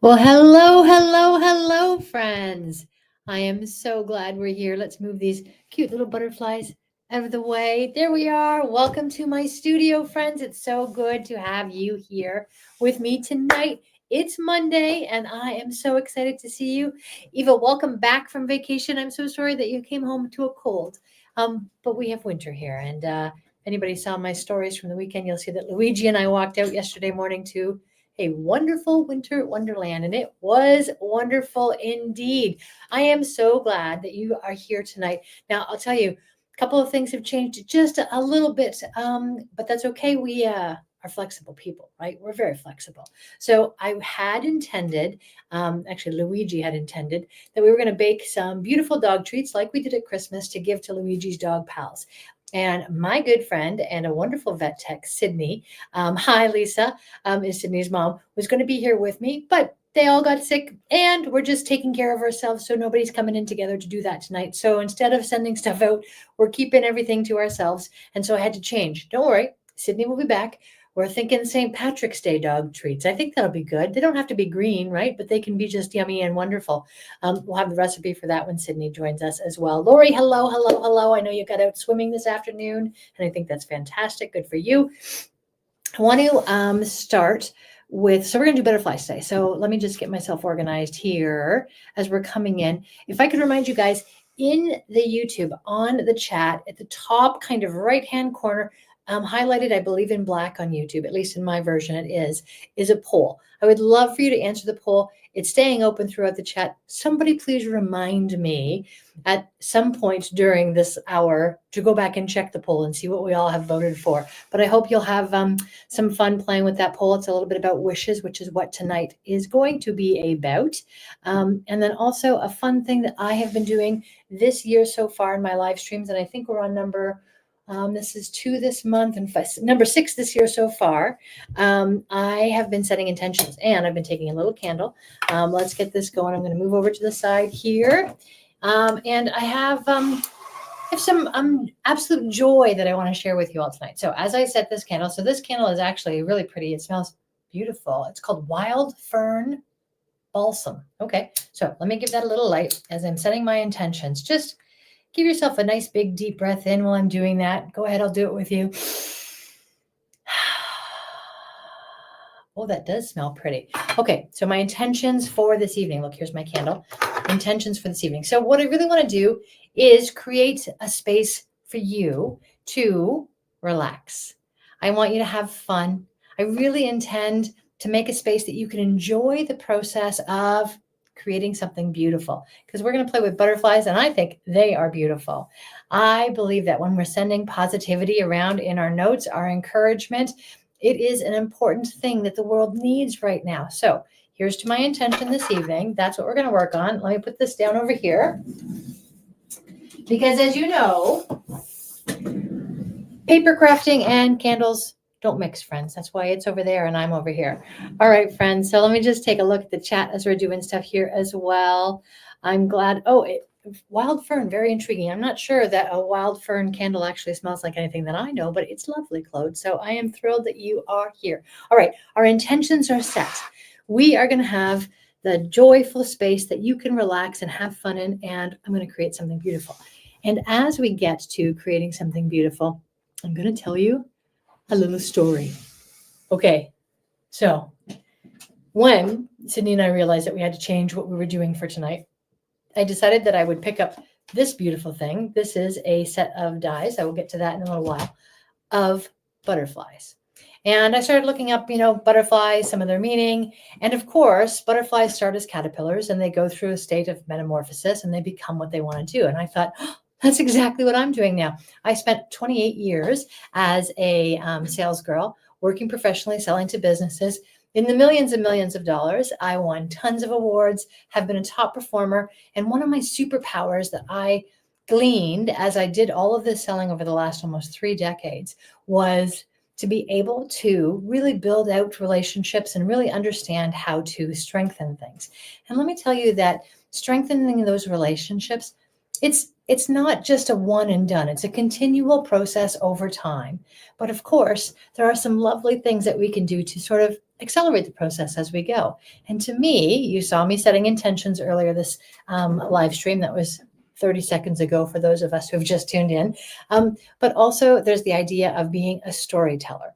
Well, hello, friends. I am so glad we're here. Let's move these cute little butterflies out of the way. There we are. Welcome to my studio, friends. It's so good to have you here with me tonight. It's Monday, and I am so excited to see you. Eva, welcome back from vacation. I'm so sorry that you came home to a cold, but we have winter here. And if anybody saw my stories from the weekend, you'll see that Luigi and I walked out yesterday morning to a wonderful winter wonderland, and it was wonderful indeed. I am so glad that you are here tonight. Now, I'll tell you, a couple of things have changed just a little bit, but that's okay. We are flexible people, right? We're very flexible. So I had intended, actually, Luigi had intended that we were going to bake some beautiful dog treats like we did at Christmas to give to Luigi's dog pals. And my good friend and a wonderful vet tech, Sidney, hi, Lisa, is Sydney's mom, was going to be here with me, but they all got sick and we're just taking care of ourselves. So nobody's coming in together to do that tonight. So instead of sending stuff out, we're keeping everything to ourselves. And so I had to change. Don't worry, Sydney will be back. We're thinking St. Patrick's Day dog treats. I think that'll be good. They don't have to be green, right? But they can be just yummy and wonderful. We'll have the recipe for that when Sydney joins us as well. Lori, hello. I know you got out swimming this afternoon, and I think that's fantastic. Good for you. I want to start with, so we're going to do butterflies today. So let me just get myself organized here as we're coming in. If I could remind you guys, in the YouTube, on the chat, at the top kind of right-hand corner, highlighted, I believe, in black on YouTube, at least in my version it is a poll. I would love for you to answer the poll. It's staying open throughout the chat. Somebody please remind me at some point during this hour to go back and check the poll and see what we all have voted for. But I hope you'll have some fun playing with that poll. It's a little bit about wishes, which is what tonight is going to be about. And then also a fun thing that I have been doing this year so far in my live streams, and I think we're on this is 2 this month and number 6 this year so far. I have been setting intentions and I've been taking a little candle. Let's get this going. I'm going to move over to the side here. And I have some absolute joy that I want to share with you all tonight. So as I set this candle, so this candle is actually really pretty. It smells beautiful. It's called Wild Fern Balsam. Okay, so let me give that a little light as I'm setting my intentions. Just give yourself a nice big deep breath in while I'm doing that. Go ahead, I'll do it with you. Oh, that does smell pretty. Okay, so my intentions for this evening. Look, here's my candle. Intentions for this evening. So what I really want to do is create a space for you to relax. I want you to have fun. I really intend to make a space that you can enjoy the process of creating something beautiful, because we're going to play with butterflies and I think they are beautiful. I believe that when we're sending positivity around in our notes, our encouragement, it is an important thing that the world needs right now. So here's to my intention this evening. That's what we're going to work on. Let me put this down over here, because as you know, paper crafting and candles don't mix, friends. That's why it's over there and I'm over here. All right, friends. So let me just take a look at the chat as we're doing stuff here as well. I'm glad. Wild fern, very intriguing. I'm not sure that a wild fern candle actually smells like anything that I know, but it's lovely, Claude. So I am thrilled that you are here. All right, our intentions are set. We are going to have the joyful space that you can relax and have fun in, and I'm going to create something beautiful. And as we get to creating something beautiful, I'm going to tell you a little story. Okay, so when Sidney and I realized that we had to change what we were doing for tonight, I decided that I would pick up this beautiful thing. This is a set of dies, I will get to that in a little while, of butterflies. And I started looking up, butterflies, some of their meaning. And of course, butterflies start as caterpillars and they go through a state of metamorphosis and they become what they want to do. And I thought, that's exactly what I'm doing now. I spent 28 years as a sales girl, working professionally, selling to businesses in the millions and millions of dollars. I won tons of awards, have been a top performer. And one of my superpowers that I gleaned as I did all of this selling over the last almost 3 decades was to be able to really build out relationships and really understand how to strengthen things. And let me tell you that strengthening those relationships, it's it's not just a one and done. It's a continual process over time. But of course, there are some lovely things that we can do to sort of accelerate the process as we go. And to me, you saw me setting intentions earlier this live stream that was 30 seconds ago for those of us who have just tuned in. But also there's the idea of being a storyteller.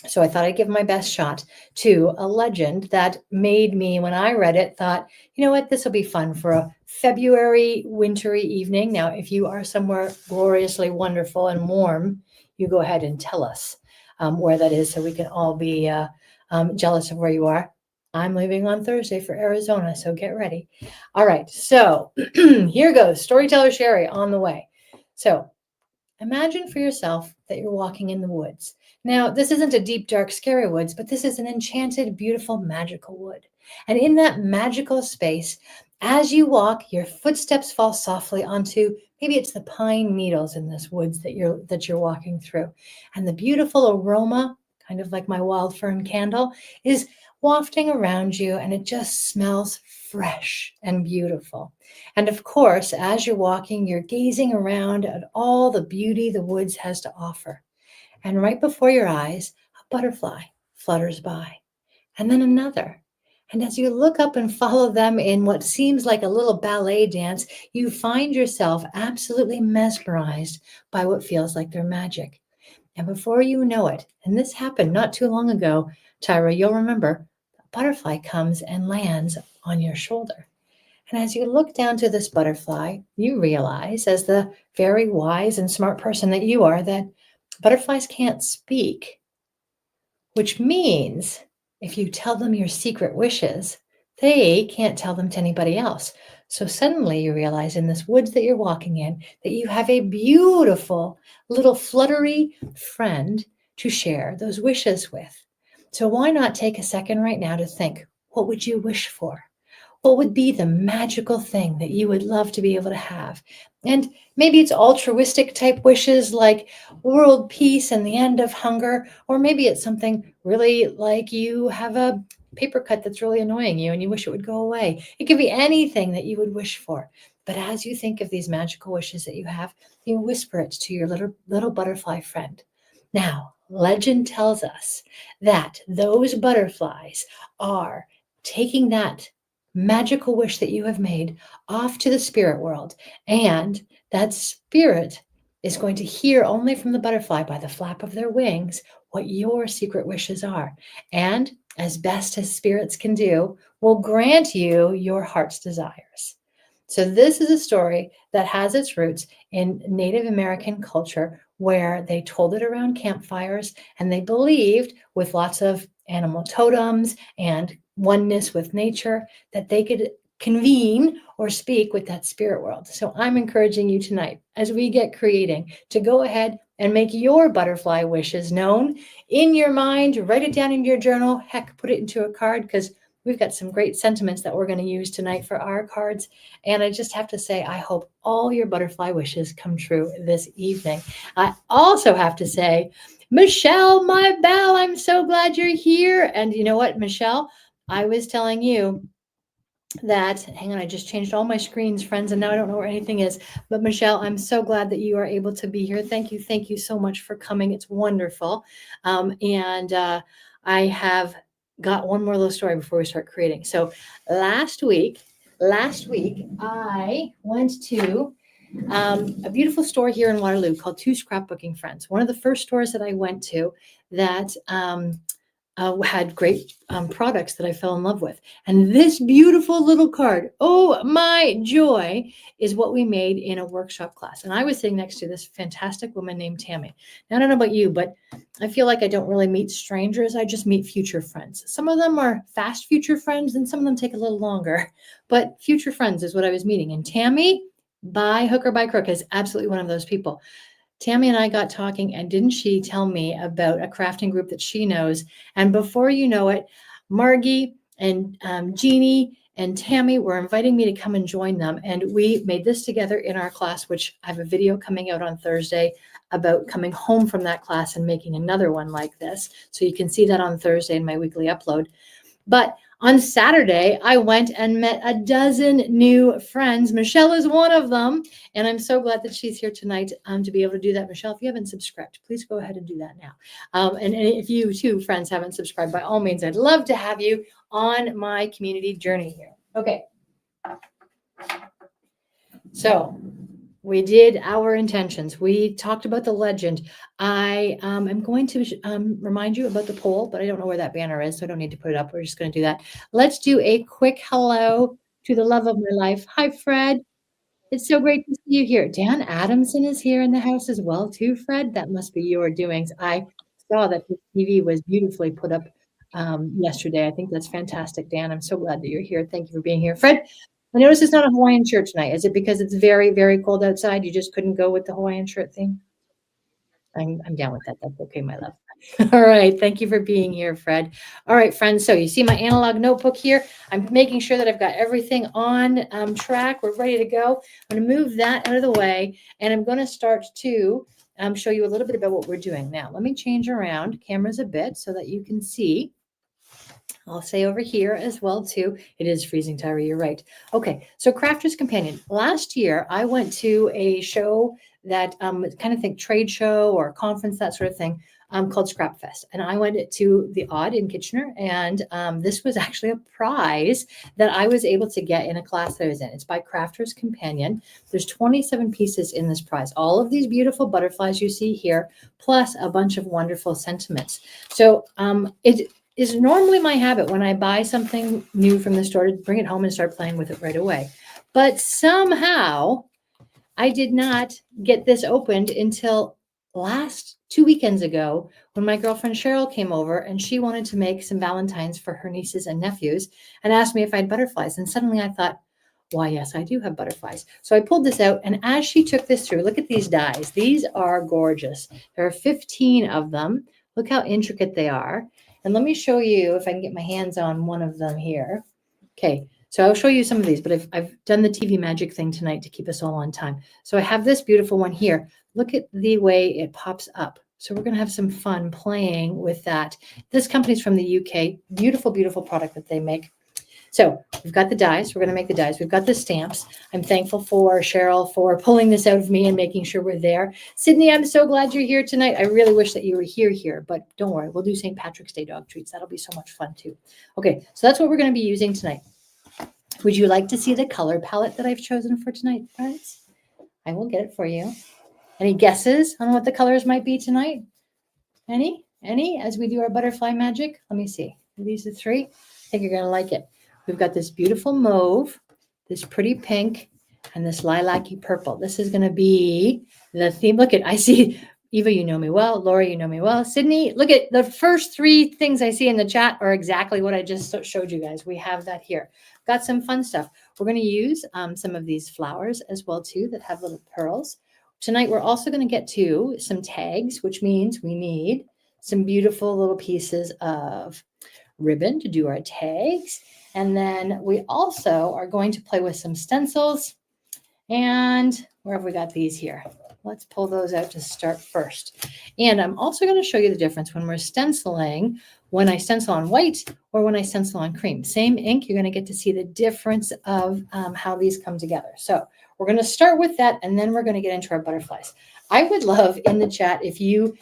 So I thought I'd give my best shot to a legend that made me, when I read it, thought, you know what, this will be fun for a February wintry evening. Now, if you are somewhere gloriously wonderful and warm, you go ahead and tell us where that is so we can all be jealous of where you are. I'm leaving on Thursday for Arizona, so get ready. All right, so here goes. Storyteller Sherry on the way. So imagine for yourself that you're walking in the woods. Now, this isn't a deep, dark, scary woods, but this is an enchanted, beautiful, magical wood. And in that magical space, as you walk, your footsteps fall softly onto, maybe it's the pine needles in this woods that you're walking through. And the beautiful aroma, kind of like my wild fern candle, is wafting around you, and it just smells fresh and beautiful. And of course, as you're walking, you're gazing around at all the beauty the woods has to offer. And right before your eyes, a butterfly flutters by, and then another. And as you look up and follow them in what seems like a little ballet dance, you find yourself absolutely mesmerized by what feels like their magic. And before you know it, and this happened not too long ago, Tyra, you'll remember, a butterfly comes and lands on your shoulder. And as you look down to this butterfly, you realize, as the very wise and smart person that you are, that butterflies can't speak, which means if you tell them your secret wishes, they can't tell them to anybody else. So suddenly you realize in this woods that you're walking in that you have a beautiful little fluttery friend to share those wishes with. So why not take a second right now to think, what would you wish for? What would be the magical thing that you would love to be able to have? And maybe it's altruistic type wishes like world peace and the end of hunger, or maybe it's something really like you have a paper cut that's really annoying you and you wish it would go away. It could be anything that you would wish for. But as you think of these magical wishes that you have, you whisper it to your little butterfly friend. Now, legend tells us that those butterflies are taking that magical wish that you have made off to the spirit world. And that spirit is going to hear only from the butterfly by the flap of their wings what your secret wishes are. And as best as spirits can do, will grant you your heart's desires. So this is a story that has its roots in Native American culture where they told it around campfires and they believed with lots of animal totems and oneness with nature that they could convene or speak with that spirit world. So I'm encouraging you tonight as we get creating to go ahead and make your butterfly wishes known in your mind, write it down in your journal, heck, put it into a card because we've got some great sentiments that we're going to use tonight for our cards. And I just have to say, I hope all your butterfly wishes come true this evening. I also have to say, Michelle, my belle, I'm so glad you're here. And you know what, Michelle, I was telling you that, hang on, I just changed all my screens, friends, and now I don't know where anything is. But Michelle, I'm so glad that you are able to be here. Thank you so much for coming. It's wonderful. I have got one more little story before we start creating. So last week, I went to a beautiful store here in Waterloo called Two Scrapbooking Friends. One of the first stores that I went to that had great products that I fell in love with. And this beautiful little card, oh my joy, is what we made in a workshop class. And I was sitting next to this fantastic woman named Tammy. Now, I don't know about you, but I feel like I don't really meet strangers. I just meet future friends. Some of them are fast future friends and some of them take a little longer. But future friends is what I was meeting. And Tammy, by hook or by crook, is absolutely one of those people. Tammy and I got talking, and didn't she tell me about a crafting group that she knows? And before you know it, Margie and Jeannie and Tammy were inviting me to come and join them. And we made this together in our class, which I have a video coming out on Thursday about coming home from that class and making another one like this. So you can see that on Thursday in my weekly upload. But On Saturday, I went and met a dozen new friends. Michelle is one of them, and I'm so glad that she's here tonight to be able to do that. Michelle, if you haven't subscribed, please go ahead and do that now. And if you too, friends, haven't subscribed, by all means, I'd love to have you on my community journey here. Okay. So we did our intentions. We talked about the legend. I am going to remind you about the poll, but I don't know where that banner is, so I don't need to put it up. We're just going to do that. Let's do a quick hello to the love of my life. Hi, Fred. It's so great to see you here. Dan Adamson is here in the house as well, too, Fred. That must be your doings. I saw that the TV was beautifully put up yesterday. I think that's fantastic, Dan. I'm so glad that you're here. Thank you for being here. Fred, I notice it's not a Hawaiian shirt tonight. Is it because it's very, very cold outside? You just couldn't go with the Hawaiian shirt thing? I'm down with that. That's okay, my love. All right. Thank you for being here, Fred. All right, friends. So you see my analog notebook here. I'm making sure that I've got everything on track. We're ready to go. I'm going to move that out of the way, and I'm going to start to show you a little bit about what we're doing. Now, let me change around cameras a bit so that you can see. I'll say over here as well, too. It is freezing, Tyra. You're right. Okay, so Crafter's Companion. Last year, I went to a show that kind of think trade show or conference, that sort of thing, called Scrap Fest. And I went to the Odd in Kitchener, and this was actually a prize that I was able to get in a class that I was in. It's by Crafter's Companion. There's 27 pieces in this prize. All of these beautiful butterflies you see here, plus a bunch of wonderful sentiments. So it is normally my habit when I buy something new from the store to bring it home and start playing with it right away. But somehow I did not get this opened until last 2 weekends ago when my girlfriend Cheryl came over and she wanted to make some Valentines for her nieces and nephews and asked me if I had butterflies. And suddenly I thought, why, yes, I do have butterflies. So I pulled this out, and as she took this through, look at these dies. These are gorgeous. There are 15 of them. Look how intricate they are. And let me show you if I can get my hands on one of them here. Okay, so I'll show you some of these, but I've done the TV magic thing tonight to keep us all on time. So I have this beautiful one here. Look at the way it pops up. So we're going to have some fun playing with that. This company's from the UK. Beautiful, beautiful product that they make. So we've got the dies. We're going to make the dies. We've got the stamps. I'm thankful for Cheryl for pulling this out of me and making sure we're there. Sydney, I'm so glad you're here tonight. I really wish that you were here, but don't worry. We'll do St. Patrick's Day dog treats. That'll be so much fun too. Okay, so that's what we're going to be using tonight. Would you like to see the color palette that I've chosen for tonight, friends? I will get it for you. Any guesses on what the colors might be tonight? Any? As we do our butterfly magic? Let me see. Are these the three? I think you're going to like it. We've got this beautiful mauve, this pretty pink, and this lilac-y purple. This is going to be the theme. Look at, I see Eva, you know me well. Laura, you know me well. Sydney, look at the first three things I see in the chat are exactly what I just showed you guys. We have that here. Got some fun stuff. We're going to use some of these flowers as well, too, that have little pearls. Tonight, we're also going to get to some tags, which means we need some beautiful little pieces of ribbon to do our tags. And then we also are going to play with some stencils. And where have we got these here? Let's pull those out to start first. And I'm also going to show you the difference when we're stenciling, when I stencil on white or when I stencil on cream. Same ink, you're going to get to see the difference of how these come together. So we're going to start with that, and then we're going to get into our butterflies. I would love in the chat if you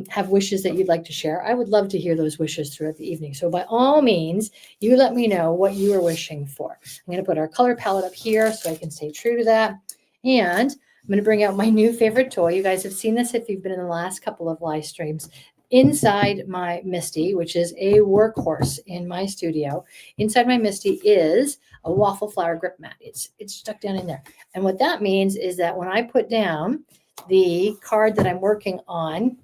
have wishes that you'd like to share. I would love to hear those wishes throughout the evening. So by all means, you let me know what you are wishing for. I'm going to put our color palette up here so I can stay true to that. And I'm going to bring out my new favorite toy. You guys have seen this if you've been in the last couple of live streams. Inside my Misty, which is a workhorse in my studio, inside my Misty is a waffle flower grip mat. It's stuck down in there. And what that means is that when I put down the card that I'm working on,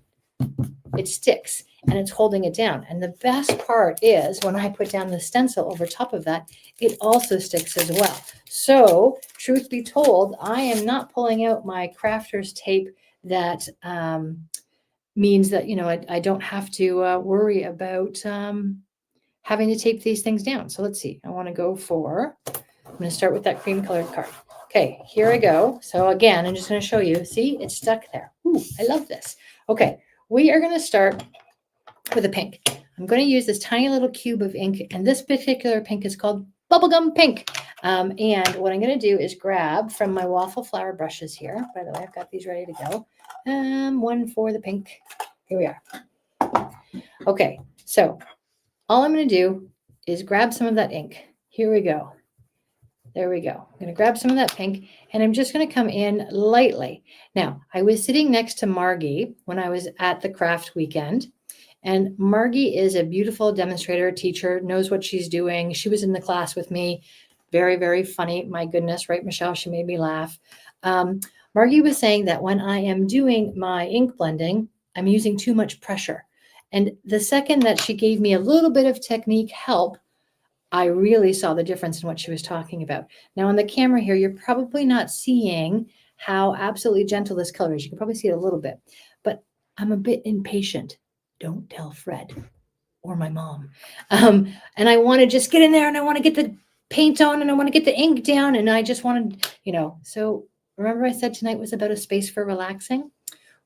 it sticks and it's holding it down. And the best part is when I put down the stencil over top of that, it also sticks as well. So truth be told, I am not pulling out my crafter's tape that means that, you know, I don't have to worry about having to tape these things down. So let's see. I want to go for, I'm going to start with that cream colored card. Okay, here I go. So again, I'm just going to show you. See, it's stuck there. Ooh, I love this. Okay. We are going to start with a pink. I'm going to use this tiny little cube of ink, and this particular pink is called bubblegum pink. And what I'm going to do is grab from my waffle flower brushes here. By the way, I've got these ready to go. One for the pink. Here we are. Okay, so all I'm going to do is grab some of that ink. Here we go. There we go. I'm going to grab some of that pink, and I'm just going to come in lightly. Now, I was sitting next to Margie when I was at the craft weekend, and Margie is a beautiful demonstrator, teacher, knows what she's doing. She was in the class with me. Very, very funny. My goodness, right, Michelle? She made me laugh. Margie was saying that when I am doing my ink blending, I'm using too much pressure. And the second that she gave me a little bit of technique help, I really saw the difference in what she was talking about. Now on the camera here, you're probably not seeing how absolutely gentle this color is. You can probably see it a little bit, but I'm a bit impatient. Don't tell Fred or my mom. And I want to just get in there and I want to get the paint on and I want to get the ink down and I just want to, so remember I said tonight was about a space for relaxing?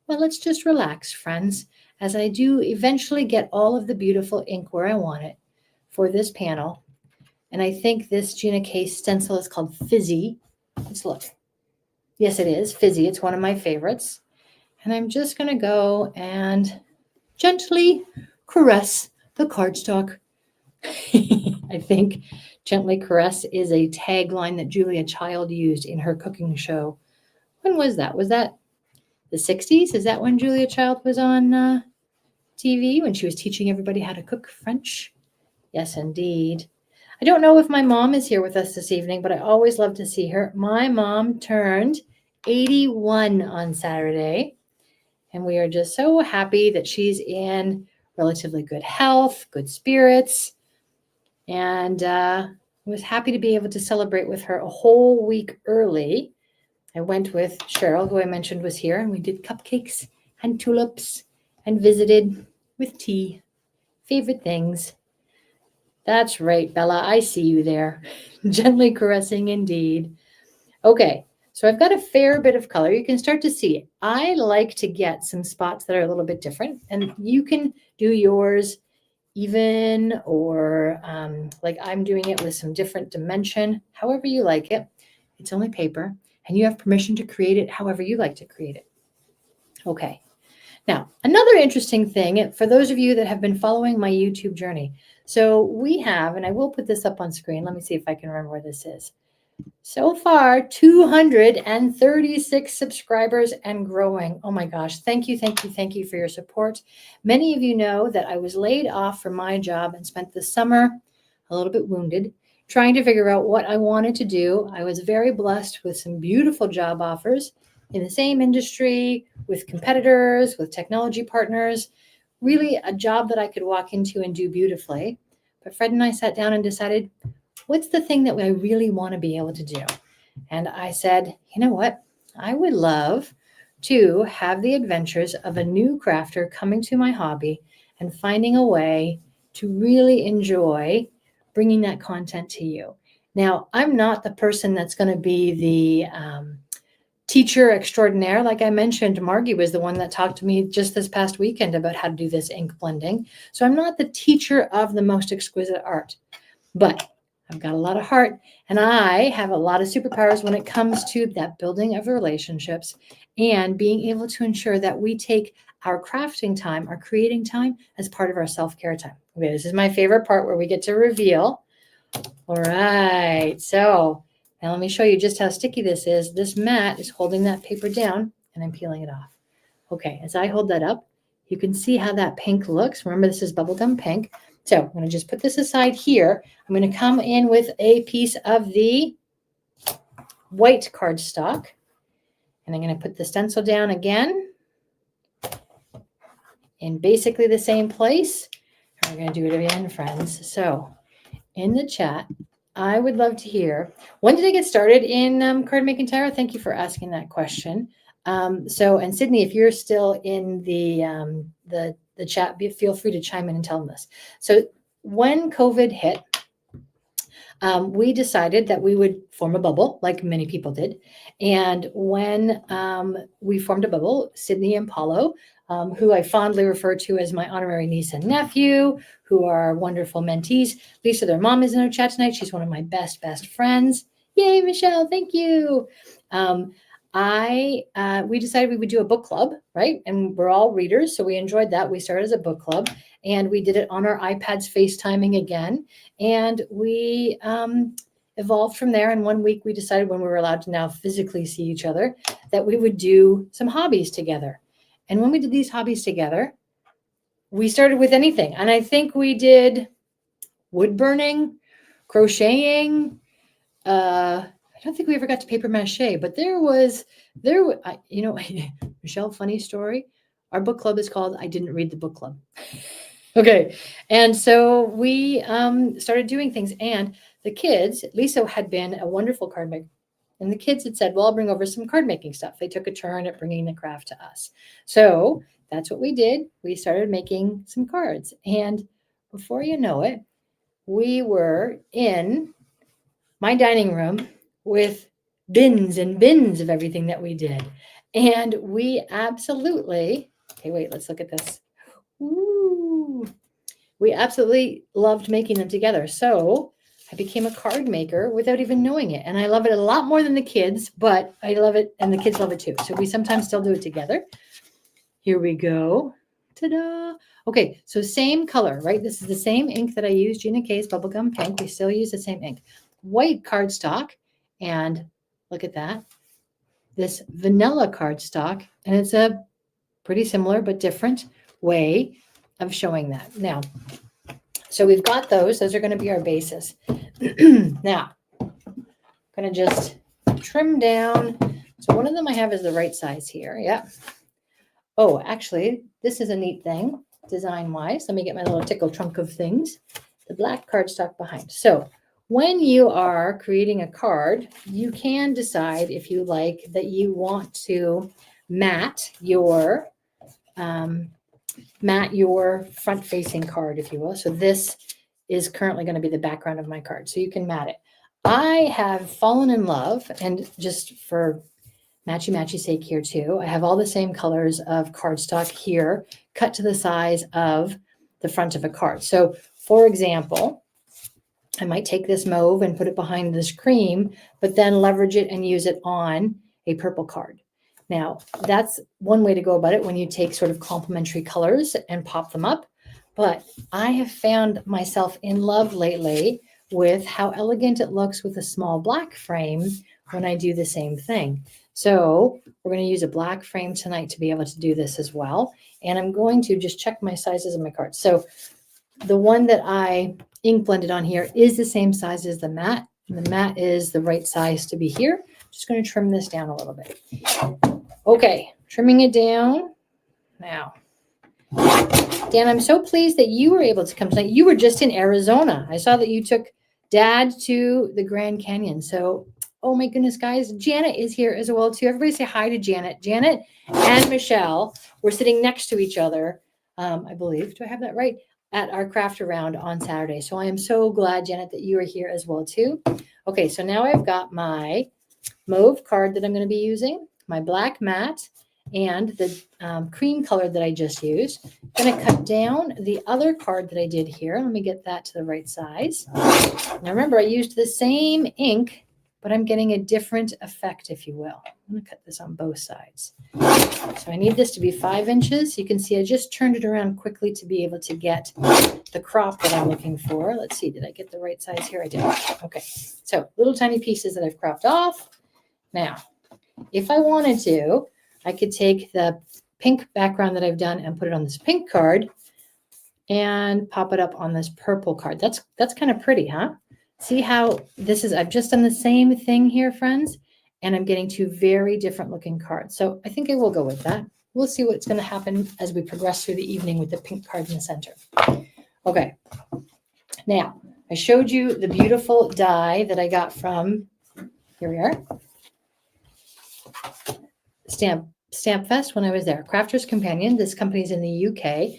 Well, let's just relax, friends, as I do eventually get all of the beautiful ink where I want it for this panel. And I think this Gina K stencil is called Fizzy. Let's look. Yes, it is Fizzy. It's one of my favorites. And I'm just going to go and gently caress the cardstock. I think gently caress is a tagline that Julia Child used in her cooking show. When was that? Was that the 60s? Is that when Julia Child was on TV, when she was teaching everybody how to cook French? Yes, indeed. I don't know if my mom is here with us this evening, but I always love to see her. My mom turned 81 on Saturday, and we are just so happy that she's in relatively good health, good spirits, and I was happy to be able to celebrate with her a whole week early. I went with Cheryl, who I mentioned was here, and we did cupcakes and tulips and visited with tea. Favorite things. That's right, Bella. I see you there. Gently caressing indeed. Okay, so I've got a fair bit of color. You can start to see it. I like to get some spots that are a little bit different, and you can do yours even or like I'm doing it with some different dimension, however you like it. It's only paper, and you have permission to create it however you like to create it. Okay. Now, another interesting thing for those of you that have been following my YouTube journey. So we have, and I will put this up on screen. Let me see if I can remember where this is. So far, 236 subscribers and growing. Oh my gosh. Thank you, thank you, thank you for your support. Many of you know that I was laid off from my job and spent the summer a little bit wounded, trying to figure out what I wanted to do. I was very blessed with some beautiful job offers in the same industry, with competitors, with technology partners, really a job that I could walk into and do beautifully. But Fred and I sat down and decided, what's the thing that I really want to be able to do? And I said, you know what? I would love to have the adventures of a new crafter coming to my hobby and finding a way to really enjoy bringing that content to you. Now, I'm not the person that's going to be the teacher extraordinaire. Like I mentioned, Margie was the one that talked to me just this past weekend about how to do this ink blending. So I'm not the teacher of the most exquisite art, but I've got a lot of heart and I have a lot of superpowers when it comes to that building of relationships and being able to ensure that we take our crafting time, our creating time as part of our self-care time. Okay, this is my favorite part where we get to reveal. All right, so now let me show you just how sticky this is. This mat is holding that paper down and I'm peeling it off. Okay, as I hold that up, you can see how that pink looks. Remember, this is bubblegum pink. So I'm going to just put this aside here. I'm going to come in with a piece of the white cardstock. And I'm going to put the stencil down again in basically the same place. And we're going to do it again, friends. So in the chat, I would love to hear, when did I get started in card making, Tyra? Thank you for asking that question. And Sidney, if you're still in the chat, feel free to chime in and tell them this. So when COVID hit, we decided that we would form a bubble, like many people did. And when we formed a bubble, Sidney and Paulo, who I fondly refer to as my honorary niece and nephew, who are wonderful mentees. Lisa, their mom is in our chat tonight. She's one of my best friends. Yay, Michelle, thank you. We decided we would do a book club, right? And we're all readers, so we enjoyed that. We started as a book club, and we did it on our iPads, FaceTiming again, and we evolved from there. And one week we decided, when we were allowed to now physically see each other, that we would do some hobbies together. And when we did these hobbies together, we started with anything. And I think we did wood burning, crocheting. I don't think we ever got to paper mache, but Michelle, funny story. Our book club is called I Didn't Read the Book Club. Okay. And so we started doing things. And the kids, Lisa had been a wonderful card maker. And the kids had said, well, I'll bring over some card making stuff. They took a turn at bringing the craft to us. So that's what we did. We started making some cards. And before you know it, we were in my dining room with bins and bins of everything that we did. And we absolutely, okay, wait, let's look at this. Ooh, we absolutely loved making them together. So I became a card maker without even knowing it. And I love it a lot more than the kids, but I love it. And the kids love it too. So we sometimes still do it together. Here we go. Ta-da. Okay, so same color, right? This is the same ink that I used, Gina K's Bubblegum Pink. We still use the same ink. White cardstock, and look at that. This vanilla cardstock, and it's a pretty similar but different way of showing that. Now, so we've got those. Those are going to be our bases. Now, I'm going to just trim down. So one of them I have is the right size here. Yeah. Oh, actually, this is a neat thing, design-wise. Let me get my little tickle trunk of things. The black cardstock behind. So when you are creating a card, you can decide if you like that you want to mat your front-facing card, if you will. So this is currently going to be the background of my card. So you can mat it. I have fallen in love, and just for matchy sake here too, I have all the same colors of cardstock here, cut to the size of the front of a card. So for example, I might take this mauve and put it behind this cream, but then leverage it and use it on a purple card. Now, that's one way to go about it when you take sort of complementary colors and pop them up. But I have found myself in love lately with how elegant it looks with a small black frame when I do the same thing. So we're going to use a black frame tonight to be able to do this as well. And I'm going to just check my sizes of my cards. So the one that I ink blended on here is the same size as the mat. And the mat is the right size to be here. Just going to trim this down a little bit. Okay, trimming it down. Now, Dan, I'm so pleased that you were able to come tonight. You were just in Arizona. I saw that you took Dad to the Grand Canyon. So, oh my goodness, guys, Janet is here as well too. Everybody say hi to Janet. Janet and Michelle were sitting next to each other, I believe. Do I have that right? At our craft around on Saturday. So I am so glad, Janet, that you are here as well too. Okay, so now I've got my mauve card that I'm going to be using, my black mat, and the cream color that I just used. I'm going to cut down the other card that I did here. Let me get that to the right size. Now remember, I used the same ink, but I'm getting a different effect, if you will. I'm going to cut this on both sides. So I need this to be 5 inches. You can see I just turned it around quickly to be able to get the crop that I'm looking for. Let's see, did I get the right size here? I did. Okay, so little tiny pieces that I've cropped off. Now, if I wanted to, I could take the pink background that I've done and put it on this pink card and pop it up on this purple card. That's kind of pretty, huh? See how this is, I've just done the same thing here, friends, and I'm getting 2 very different looking cards. So I think I will go with that. We'll see what's going to happen as we progress through the evening with the pink card in the center. Okay. Now, I showed you the beautiful die that I got from, here we are, Stamp Fest when I was there. Crafter's Companion. This company's in the UK.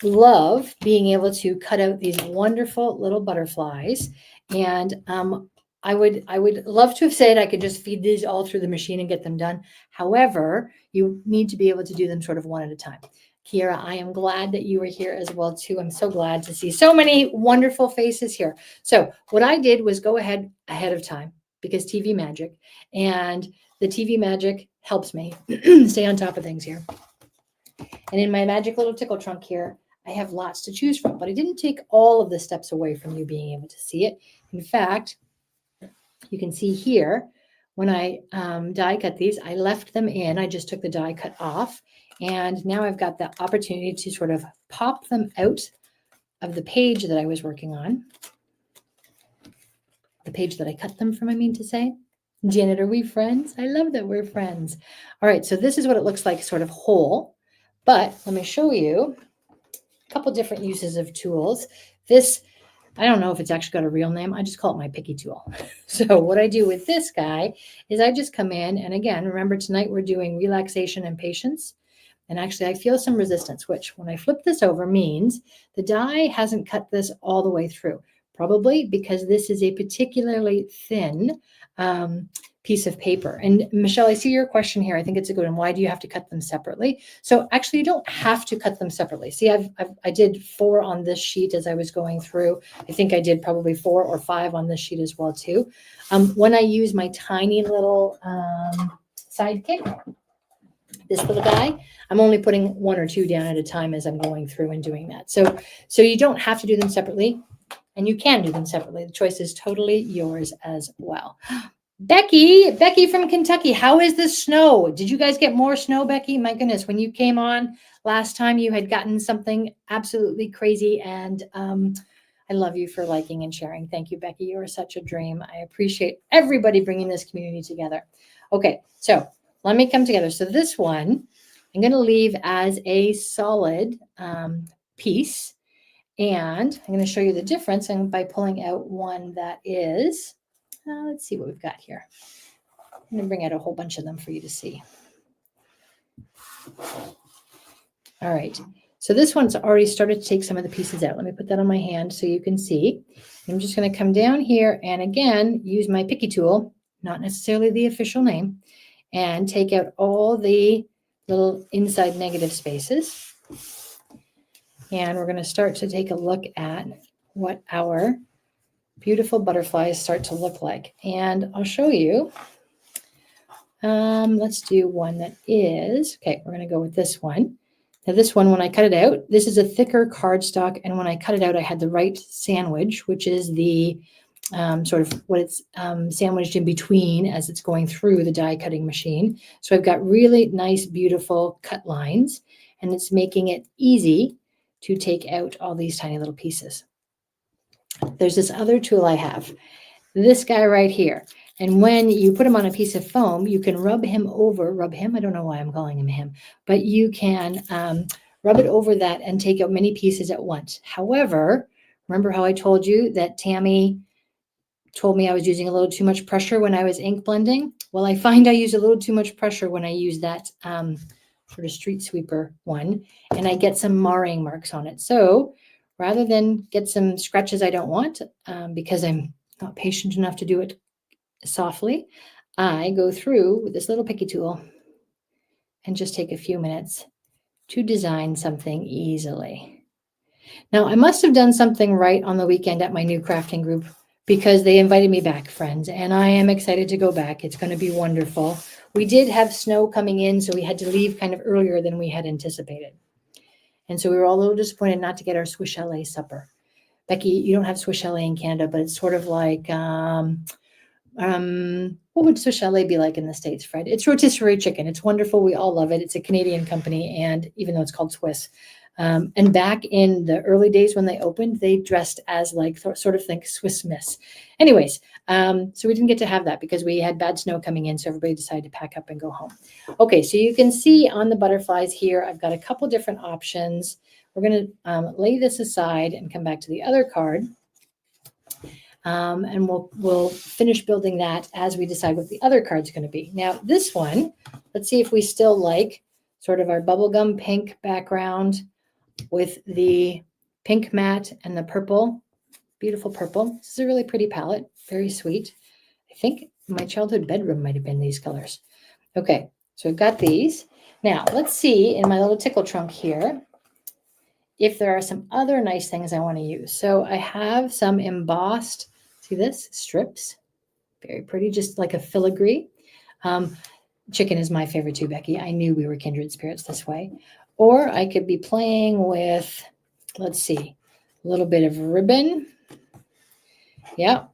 love being able to cut out these wonderful little butterflies. And I would love to have said I could just feed these all through the machine and get them done. However, you need to be able to do them sort of one at a time. Kiera, I am glad that you were here as well too. I'm so glad to see so many wonderful faces here. So what I did was go ahead of time because TV magic, and the TV magic helps me stay on top of things here. And in my magic little tickle trunk here, I have lots to choose from, but I didn't take all of the steps away from you being able to see it. In fact, you can see here, when I die cut these, I left them in. I just took the die cut off. And now I've got the opportunity to sort of pop them out of the page that I was working on. The page that I cut them from, I mean to say. Janet, are we friends? I love that we're friends. All right, so this is what it looks like, sort of whole. But let me show you a couple different uses of tools. This, I don't know if it's actually got a real name. I just call it my picky tool. So what I do with this guy is I just come in, and again, remember tonight we're doing relaxation and patience. And actually I feel some resistance, which when I flip this over means the die hasn't cut this all the way through, probably because this is a particularly thin piece of paper. And Michelle, I see your question here. I think it's a good one. Why do you have to cut them separately? So actually you don't have to cut them separately. See, I did 4 on this sheet as I was going through. I think I did probably 4 or 5 on this sheet as well too. When I use my tiny little sidekick, this little guy, I'm only putting 1 or 2 down at a time as I'm going through and doing that. So you don't have to do them separately, and you can do them separately. The choice is totally yours as well. Becky from Kentucky, how is the snow? Did you guys get more snow, Becky? My goodness, when you came on last time, you had gotten something absolutely crazy, and I love you for liking and sharing. Thank you, Becky. You are such a dream. I appreciate everybody bringing this community together. Okay, so let me come together. So this one, I'm going to leave as a solid piece, and I'm going to show you the difference and by pulling out one that is, let's see what we've got here. I'm going to bring out a whole bunch of them for you to see. All right. So this one's already started to take some of the pieces out. Let me put that on my hand so you can see. I'm just going to come down here and again, use my picky tool, not necessarily the official name, and take out all the little inside negative spaces. And we're going to start to take a look at what our beautiful butterflies start to look like. And I'll show you. Let's do one that is, okay, we're going to go with this one. Now this one, when I cut it out, this is a thicker cardstock. And when I cut it out, I had the right sandwich, which is the sort of what it's sandwiched in between as it's going through the die cutting machine. So I've got really nice, beautiful cut lines, and it's making it easy to take out all these tiny little pieces. There's this other tool I have, this guy right here. And when you put him on a piece of foam, you can rub him, I don't know why I'm calling him him, but you can rub it over that and take out many pieces at once. However, remember how I told you that Tammy told me I was using a little too much pressure when I was ink blending? Well, I find I use a little too much pressure when I use that sort of street sweeper one, and I get some marring marks on it. So rather than get some scratches I don't want, because I'm not patient enough to do it softly, I go through with this little picky tool and just take a few minutes to design something easily. Now, I must have done something right on the weekend at my new crafting group, because they invited me back, friends, and I am excited to go back. It's going to be wonderful. We did have snow coming in, so we had to leave kind of earlier than we had anticipated. And so we were all a little disappointed not to get our Swiss chalet supper. Becky, you don't have Swiss chalet in Canada, but it's sort of like, what would Swiss chalet be like in the States, Fred? It's rotisserie chicken. It's wonderful. We all love it. It's a Canadian company, and even though it's called Swiss. And back in the early days when they opened, they dressed as like sort of think Swiss Miss. Anyways, so we didn't get to have that because we had bad snow coming in, so everybody decided to pack up and go home. Okay, so you can see on the butterflies here, I've got a couple different options. We're going to lay this aside and come back to the other card. And we'll finish building that as we decide what the other card's going to be. Now, this one, let's see if we still like sort of our bubblegum pink background with the pink matte and the purple, beautiful purple. This is a really pretty palette, very sweet. I think my childhood bedroom might have been these colors. Okay, so I've got these. Now, let's see in my little tickle trunk here if there are some other nice things I want to use. So I have some embossed, see this, strips. Very pretty, just like a filigree. Chicken is my favorite too, Becky. I knew we were kindred spirits this way. Or I could be playing with, let's see, a little bit of ribbon. Yeah.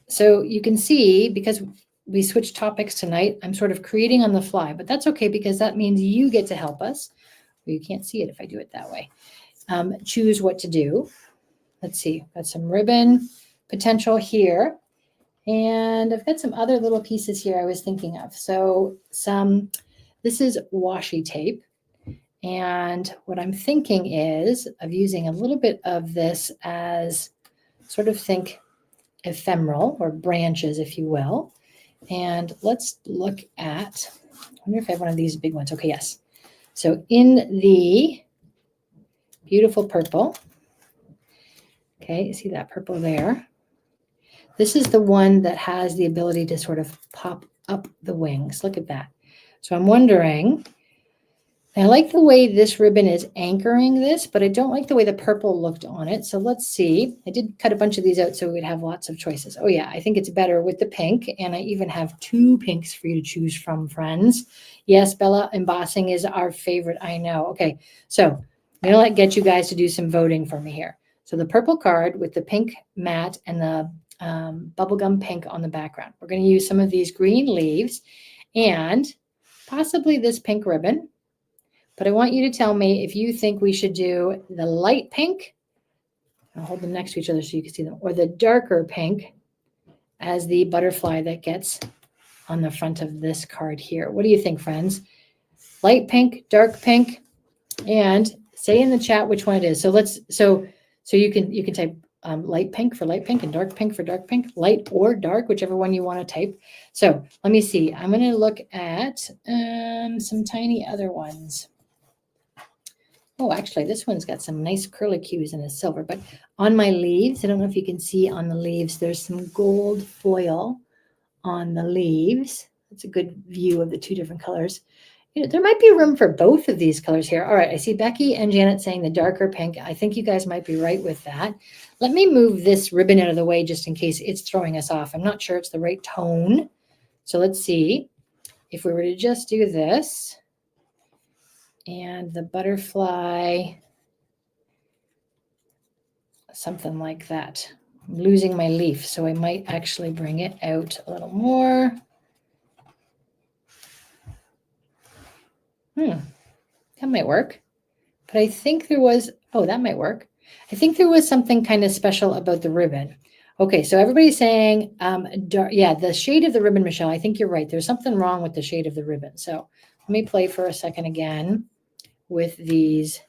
So you can see, because we switched topics tonight, I'm sort of creating on the fly, but that's okay because that means you get to help us. Well, you can't see it if I do it that way. Choose what to do. Let's see, got some ribbon potential here. And I've got some other little pieces here I was thinking of. So this is washi tape. And what I'm thinking is of using a little bit of this as sort of think ephemeral or branches, if you will. And let's look at, I wonder if I have one of these big ones. Okay, yes. So in the beautiful purple, okay, you see that purple there? This is the one that has the ability to sort of pop up the wings. Look at that. So I'm wondering, I like the way this ribbon is anchoring this, but I don't like the way the purple looked on it. So let's see. I did cut a bunch of these out so we'd have lots of choices. Oh yeah, I think it's better with the pink. And I even have 2 pinks for you to choose from, friends. Yes, Bella, embossing is our favorite. I know. Okay, so I'm going to get you guys to do some voting for me here. So the purple card with the pink matte and the bubblegum pink on the background. We're going to use some of these green leaves and possibly this pink ribbon. But I want you to tell me if you think we should do the light pink, I'll hold them next to each other so you can see them, or the darker pink as the butterfly that gets on the front of this card here. What do you think, friends? Light pink, dark pink, and say in the chat which one it is. So you can type light pink for light pink and dark pink for dark pink, light or dark, whichever one you want to type. So let me see. I'm going to look at some tiny other ones. Oh, actually, this one's got some nice curlicues in a silver, but on my leaves, I don't know if you can see on the leaves, there's some gold foil on the leaves. That's a good view of the 2 different colors. You know, there might be room for both of these colors here. All right, I see Becky and Janet saying the darker pink. I think you guys might be right with that. Let me move this ribbon out of the way just in case it's throwing us off. I'm not sure it's the right tone. So let's see if we were to just do this. And the butterfly, something like that. I'm losing my leaf, so I might actually bring it out a little more. That might work. But I think there was, oh, that might work. I think there was something kind of special about the ribbon. Okay, so everybody's saying, yeah, the shade of the ribbon, Michelle, I think you're right. There's something wrong with the shade of the ribbon. So let me play for a second again with these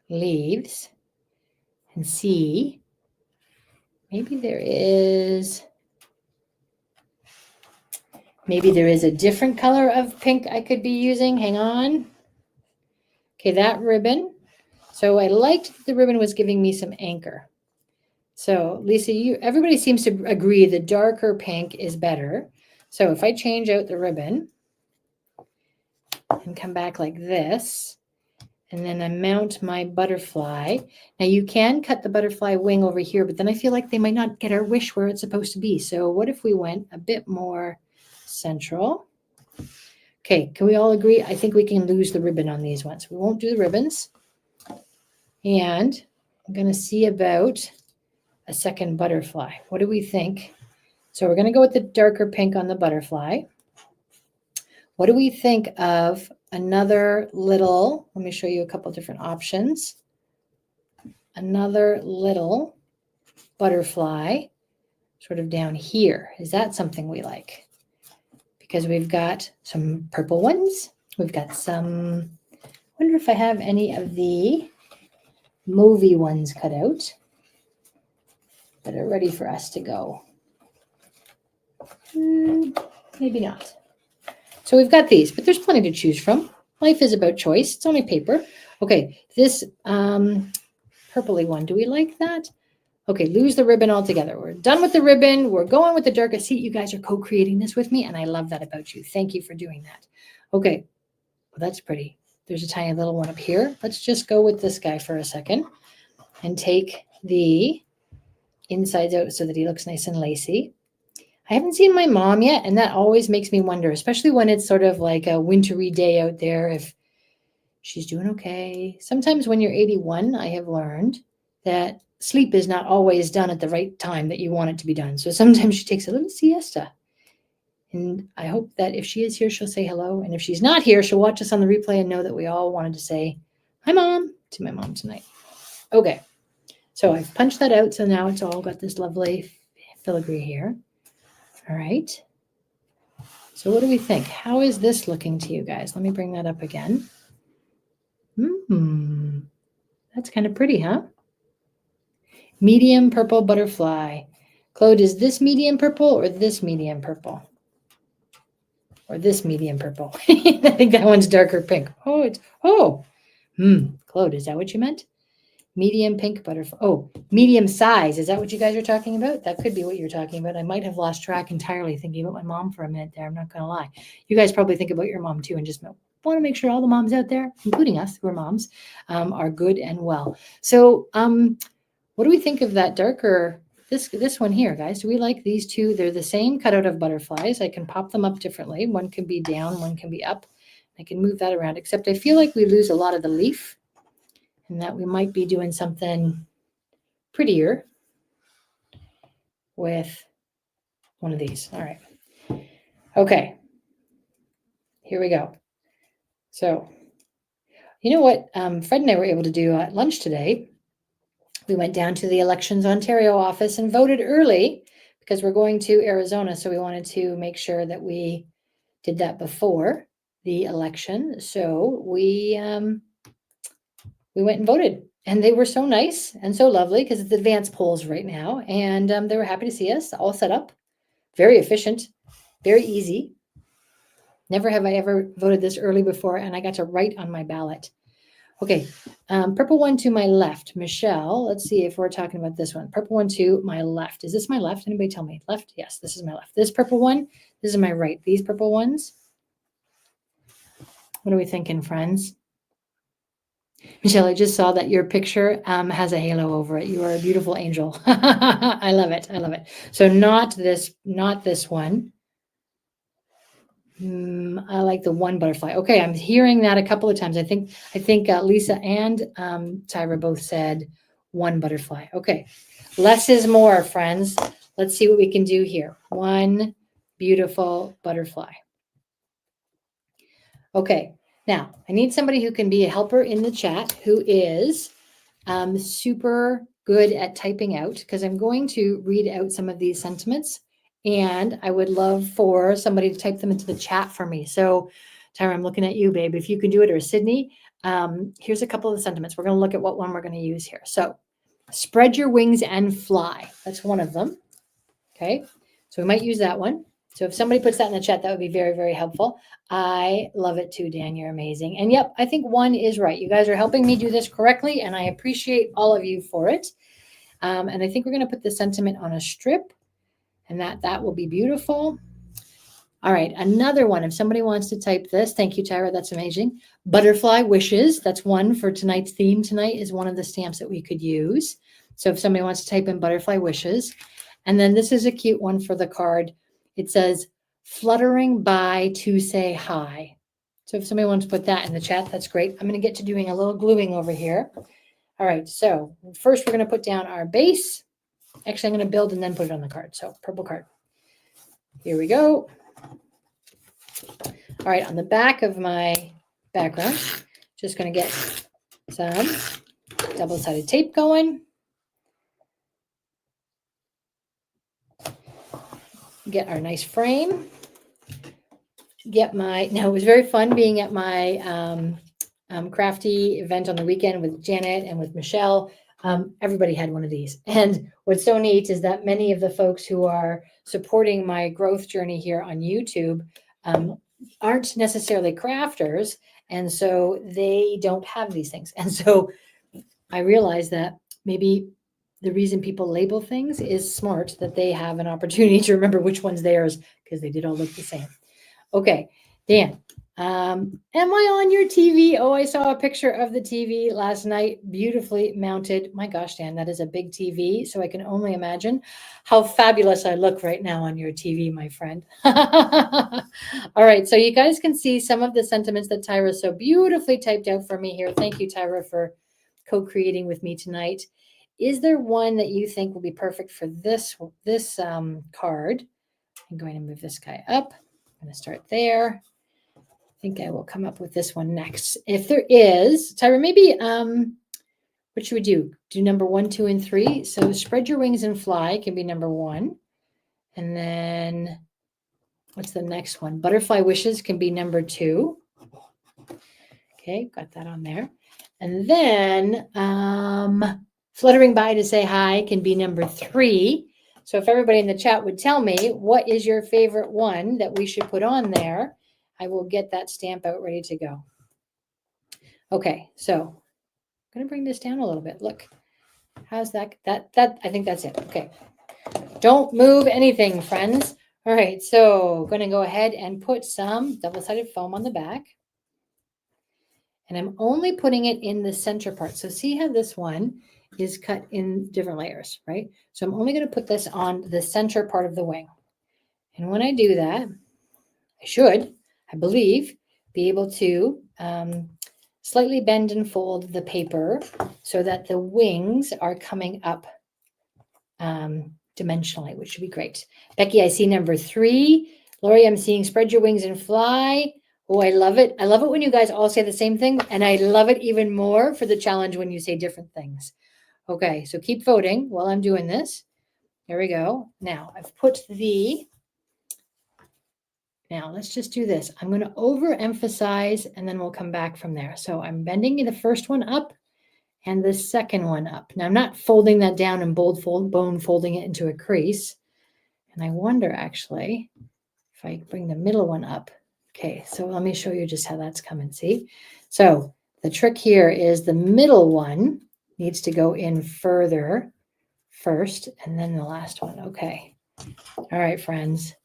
leaves and see. Maybe there is a different color of pink I could be using. Hang on. Okay, that ribbon. So I liked the ribbon was giving me some anchor. So Lisa, everybody seems to agree the darker pink is better. So if I change out the ribbon and come back like this, and then I mount my butterfly. Now you can cut the butterfly wing over here, but then I feel like they might not get our wish where it's supposed to be. So what if we went a bit more central? Okay, can we all agree? I think we can lose the ribbon on these ones. We won't do the ribbons. And I'm going to see about a second butterfly. What do we think? So we're going to go with the darker pink on the butterfly. What do we think of another little, let me show you a couple different options. Another little butterfly sort of down here. Is that something we like? Because we've got some purple ones. We've got some, I wonder if I have any of the movie ones cut out that are ready for us to go. Maybe not. So we've got these, but there's plenty to choose from. life is about choice. It's only paper. Okay, this purpley one, do we like that? Okay, lose the ribbon altogether. We're done with the ribbon. We're going with the darker. See, you guys are co-creating this with me, and I love that about you. Thank you for doing that. Okay, well, that's pretty. There's a tiny little one up here. Let's just go with this guy for a second and take the insides out so that he looks nice and lacy. I haven't seen my mom yet, and that always makes me wonder, especially when it's sort of like a wintry day out there, if she's doing okay. Sometimes when you're 81, I have learned that sleep is not always done at the right time that you want it to be done. So sometimes she takes a little siesta. And I hope that if she is here, she'll say hello. And if she's not here, she'll watch us on the replay and know that we all wanted to say, hi, Mom, to my mom tonight. Okay, so I've punched that out. So now it's all got this lovely filigree here. All right. So what do we think? How is this looking to you guys? Let me bring that up again. That's kind of pretty, huh? Medium purple butterfly. Claude, is this medium purple or this medium purple? Or this medium purple? I think that one's darker pink. Claude, is that what you meant? Medium pink butterfly. Oh, medium size. Is that what you guys are talking about? That could be what you're talking about. I might have lost track entirely thinking about my mom for a minute there. I'm not going to lie. You guys probably think about your mom too and just want to make sure all the moms out there, including us who are moms, are good and well. So what do we think of that darker, this one here, guys? Do we like these two? They're the same cutout of butterflies. I can pop them up differently. One can be down, one can be up. I can move that around, except I feel like we lose a lot of the leaf and that we might be doing something prettier with one of these. All right. Okay. Here we go. So, you know what Fred and I were able to do at lunch today? We went down to the Elections Ontario office and voted early because we're going to Arizona. So we wanted to make sure that we did that before the election. So we went and voted, and they were so nice and so lovely because it's advanced polls right now. And they were happy to see us all set up, very efficient, very easy. Never have I ever voted this early before, and I got to write on my ballot. Okay, purple one to my left. Michelle, let's see if we're talking about this one. Purple one to my left. Is this my left? Anybody tell me? Left? Yes, this is my left. This purple one, this is my right. These purple ones. What are we thinking, friends? Michelle, I just saw that your picture has a halo over it. You are a beautiful angel. I love it. I love it. So not this one. I like the one butterfly. Okay, I'm hearing that a couple of times. I think Lisa and Tyra both said one butterfly. Okay, less is more, friends. Let's see what we can do here. One beautiful butterfly. Okay, now I need somebody who can be a helper in the chat who is super good at typing out, because I'm going to read out some of these sentiments. And I would love for somebody to type them into the chat for me. So, Tyra, I'm looking at you, babe. If you can do it, or Sidney, here's a couple of the sentiments. We're going to look at what one we're going to use here. So, spread your wings and fly. That's one of them. Okay, so we might use that one. So if somebody puts that in the chat, that would be very, very helpful. I love it too, Dan. You're amazing. And yep, I think one is right. You guys are helping me do this correctly, and I appreciate all of you for it. And I think we're going to put the sentiment on a strip. And that will be beautiful. All right, another one. If somebody wants to type this, thank you, Tyra. That's amazing. Butterfly wishes. That's one for tonight's theme. Tonight is one of the stamps that we could use. So if somebody wants to type in butterfly wishes. And then this is a cute one for the card. It says, fluttering by to say hi. So if somebody wants to put that in the chat, that's great. I'm going to get to doing a little gluing over here. All right, so first we're going to put down our base. Actually, I'm going to build and then put it on the card. So purple card. Here we go. All right, on the back of my background, just going to get some double-sided tape going. Get our nice frame. Now it was very fun being at my crafty event on the weekend with Janet and with Michelle. Everybody had one of these. And what's so neat is that many of the folks who are supporting my growth journey here on YouTube aren't necessarily crafters. And so they don't have these things. And so I realized that maybe the reason people label things is smart, that they have an opportunity to remember which one's theirs because they did all look the same. Okay, Dan, am I on your TV? Oh, I saw a picture of the TV last night, beautifully mounted. My gosh, Dan, that is a big TV. So I can only imagine how fabulous I look right now on your TV, my friend. All right, so you guys can see some of the sentiments that Tyra so beautifully typed out for me here. Thank you, Tyra, for co-creating with me tonight. Is there one that you think will be perfect for this card? I'm going to move this guy up. I'm going to start there. I think I will come up with this one next. If there is, Tyra, maybe what should we do? Do number 1, 2, and 3. So spread your wings and fly can be number 1. And then what's the next one? Butterfly wishes can be number 2. Okay, got that on there. And then fluttering by to say hi can be number 3. So if everybody in the chat would tell me what is your favorite one that we should put on there, I will get that stamp out ready to go. Okay, so I'm going to bring this down a little bit. Look, how's that? I think that's it. Okay, don't move anything, friends. All right, so I'm going to go ahead and put some double-sided foam on the back. And I'm only putting it in the center part. So see how this one is cut in different layers, right? So I'm only going to put this on the center part of the wing. And when I do that, I should, I believe, be able to slightly bend and fold the paper so that the wings are coming up dimensionally, which should be great. Becky, I see number 3. Lori, I'm seeing spread your wings and fly. Oh, I love it. I love it when you guys all say the same thing. And I love it even more for the challenge when you say different things. Okay, so keep voting while I'm doing this. There we go. Now I've put now let's just do this. I'm going to overemphasize and then we'll come back from there. So I'm bending the first one up and the second one up. Now I'm not folding that down and bone folding it into a crease. And I wonder actually if I bring the middle one up. Okay, so let me show you just how that's coming, see? So the trick here is the middle one needs to go in further first, and then the last one. Okay. All right, friends,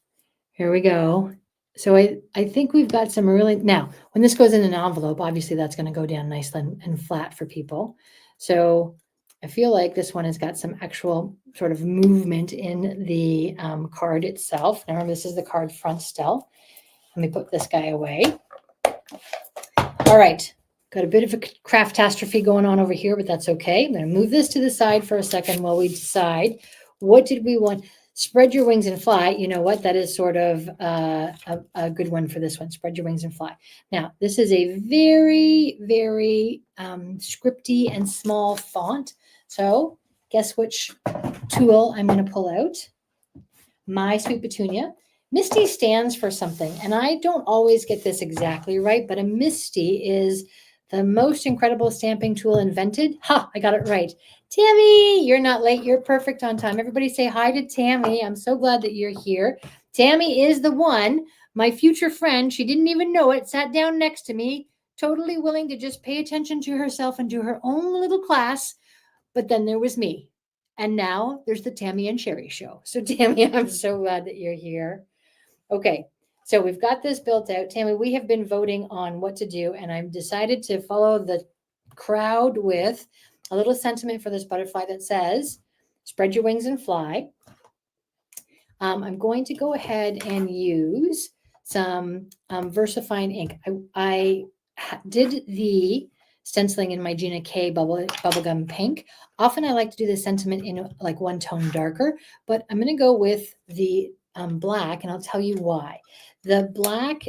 here we go. So I think we've got some really, now, when this goes in an envelope, obviously that's going to go down nice and flat for people. So I feel like this one has got some actual sort of movement in the card itself. Now, remember, this is the card front still. Let me put this guy away. All right, got a bit of a craftastrophe going on over here, but that's okay. I'm going to move this to the side for a second while we decide what did we want. Spread your wings and fly. You know what? That is sort of a good one for this one. Spread your wings and fly. Now, this is a very, very scripty and small font. So guess which tool I'm going to pull out? My Sweet Petunia. Misty stands for something, and I don't always get this exactly right, but a Misty is the most incredible stamping tool invented. Ha, I got it right. Tammy, you're not late. You're perfect on time. Everybody say hi to Tammy. I'm so glad that you're here. Tammy is the one, my future friend. She didn't even know it, sat down next to me, totally willing to just pay attention to herself and do her own little class. But then there was me. And now there's the Tammy and Sherry show. So Tammy, I'm so glad that you're here. Okay, so we've got this built out. Tammy, we have been voting on what to do, and I've decided to follow the crowd with a little sentiment for this butterfly that says, spread your wings and fly. I'm going to go ahead and use some VersaFine ink. I did the stenciling in my Gina K bubblegum pink. Often I like to do the sentiment in like one tone darker, but I'm going to go with the black, and I'll tell you why. The black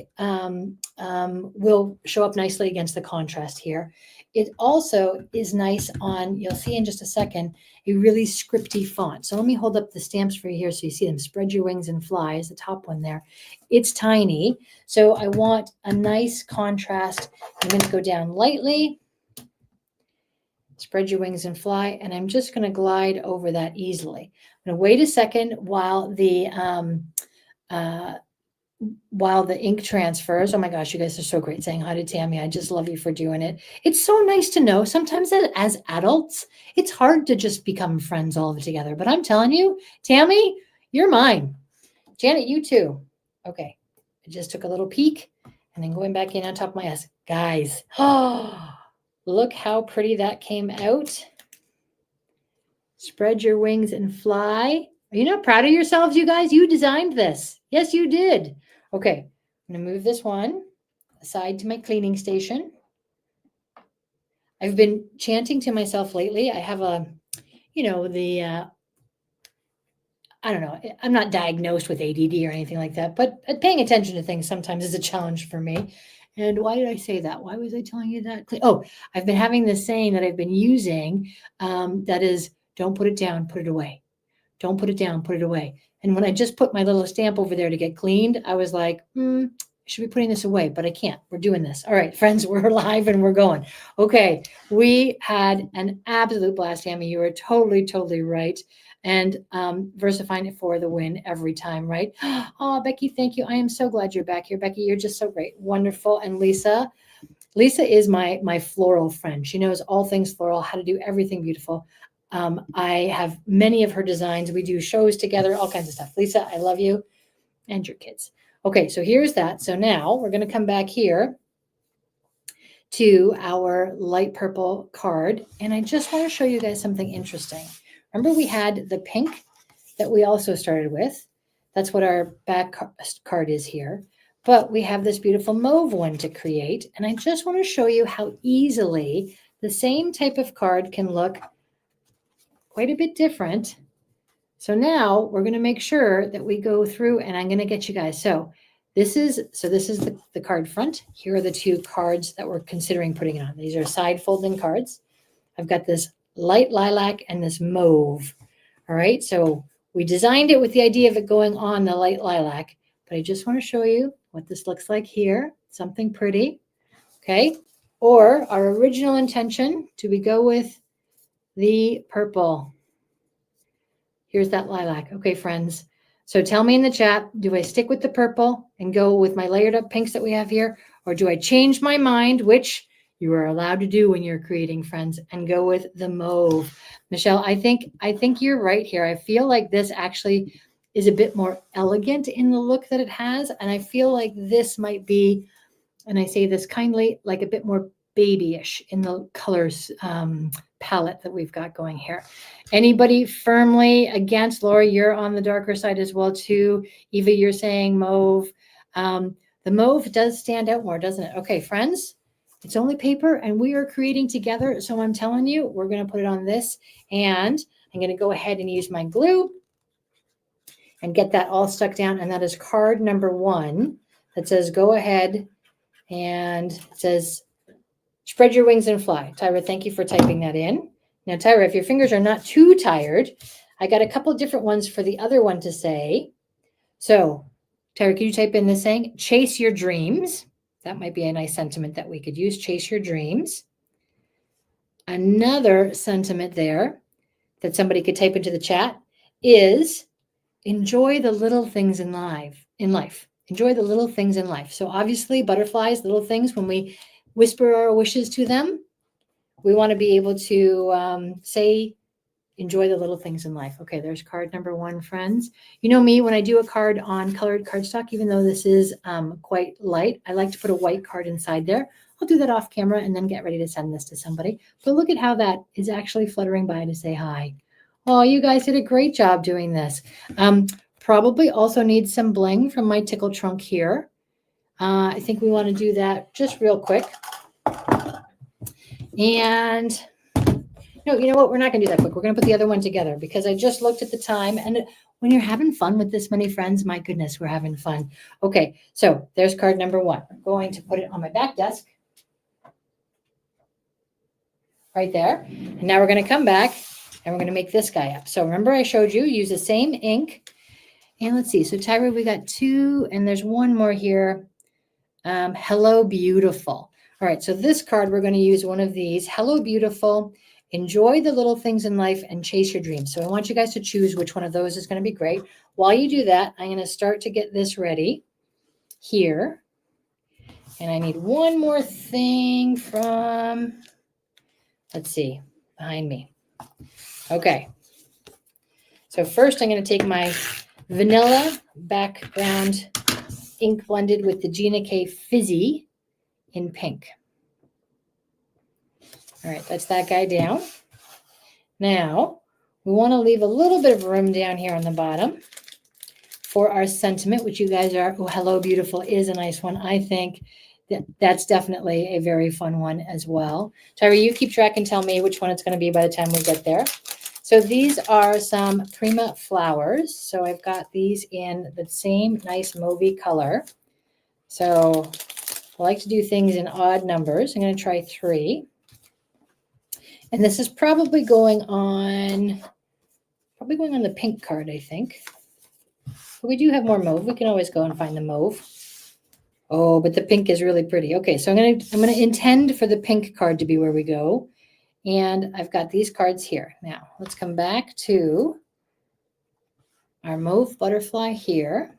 will show up nicely against the contrast here. It also is nice on, you'll see in just a second, a really scripty font. So let me hold up the stamps for you here so you see them. Spread your wings and fly is the top one there. It's tiny, so I want a nice contrast. I'm going to go down lightly. Spread your wings and fly, and I'm just going to glide over that easily. I'm going to wait a second while the while the ink transfers. Oh my gosh, you guys are so great saying hi to Tammy. I just love you for doing it. It's so nice to know sometimes that as adults, it's hard to just become friends all together. But I'm telling you, Tammy, you're mine. Janet, you too. Okay, I just took a little peek and then going back in on top of my S. Guys, oh, look how pretty that came out. Spread your wings and fly. Are you not proud of yourselves, you guys? You designed this. Yes, you did. Okay, I'm going to move this one aside to my cleaning station. I've been chanting to myself lately. I have a, I don't know, I'm not diagnosed with ADD or anything like that, but paying attention to things sometimes is a challenge for me. And why did I say that? Why was I telling you that? Oh, I've been having this saying that I've been using that is, don't put it down, put it away. Don't put it down, put it away. And when I just put my little stamp over there to get cleaned, I was like, I should be putting this away, but I can't. We're doing this. All right, friends, we're live and we're going. Okay, we had an absolute blast, Tammy. You were totally, totally right. And versifying it for the win every time, right? Oh, Becky, thank you. I am so glad you're back here. Becky, you're just so great. Wonderful. And Lisa is my floral friend. She knows all things floral, how to do everything beautiful. I have many of her designs. We do shows together, all kinds of stuff. Lisa, I love you and your kids. Okay, so here's that. So now we're going to come back here to our light purple card. And I just want to show you guys something interesting. Remember we had the pink that we also started with. That's what our back card is here. But we have this beautiful mauve one to create. And I just want to show you how easily the same type of card can look quite a bit different. So now we're going to make sure that we go through and I'm going to get you guys. So this is the card front. Here are the two cards that we're considering putting it on. These are side folding cards. I've got this light lilac and this mauve. All right. So we designed it with the idea of it going on the light lilac, but I just want to show you what this looks like here. Something pretty. Okay. Or our original intention, do we go with the purple? Here's that lilac. Okay, friends. So tell me in the chat, do I stick with the purple and go with my layered up pinks that we have here? Or do I change my mind, which you are allowed to do when you're creating, friends, and go with the mauve? Michelle, I think you're right here. I feel like this actually is a bit more elegant in the look that it has. And I feel like this might be, and I say this kindly, like a bit more babyish in the colors palette that we've got going here. Anybody firmly against? Laura, you're on the darker side as well too. Eva, you're saying mauve. The mauve does stand out more, doesn't it? Okay, friends, it's only paper and we are creating together. So I'm telling you, we're going to put it on this and I'm going to go ahead and use my glue and get that all stuck down. And that is card number 1 that says, go ahead. And it says, spread your wings and fly. Tyra, thank you for typing that in. Now, Tyra, if your fingers are not too tired, I got a couple different ones for the other one to say. So, Tyra, can you type in this saying, chase your dreams? That might be a nice sentiment that we could use, chase your dreams. Another sentiment there that somebody could type into the chat is enjoy the little things in life. Enjoy the little things in life. So obviously butterflies, little things, when we whisper our wishes to them, we want to be able to say, enjoy the little things in life. Okay, there's card number 1, friends. You know me, when I do a card on colored cardstock, even though this is quite light, I like to put a white card inside there. I'll do that off camera and then get ready to send this to somebody. But look at how that is actually fluttering by to say hi. Oh, you guys did a great job doing this. Probably also need some bling from my tickle trunk here. I think we want to do that just real quick. And no, you know what? We're not going to do that quick. We're going to put the other one together because I just looked at the time. And when you're having fun with this many friends, my goodness, we're having fun. Okay, so there's card number 1. I'm going to put it on my back desk. Right there. And now we're going to come back and we're going to make this guy up. So remember I showed you, use the same ink. And let's see. So Tyra, we got 2 and there's one more here. Hello, beautiful. All right. So this card, we're going to use one of these. Hello, beautiful. Enjoy the little things in life and chase your dreams. So I want you guys to choose which one of those is going to be great. While you do that, I'm going to start to get this ready. here. And I need one more thing from, let's see, behind me. Okay. So first I'm going to take my vanilla background ink blended with the Gina K Fizzy in pink. All right, that's that guy down. Now, we want to leave a little bit of room down here on the bottom for our sentiment, which you guys are, oh, hello, beautiful is a nice one. I think that's definitely a very fun one as well. Tyra, you keep track and tell me which one it's going to be by the time we get there. So these are some Prima flowers. So I've got these in the same nice mauvey color. So I like to do things in odd numbers. I'm going to try 3. And this is probably going on the pink card, I think. But we do have more mauve. We can always go and find the mauve. Oh, but the pink is really pretty. Okay, so I'm gonna intend for the pink card to be where we go. And I've got these cards here. Now, let's come back to our mauve butterfly here,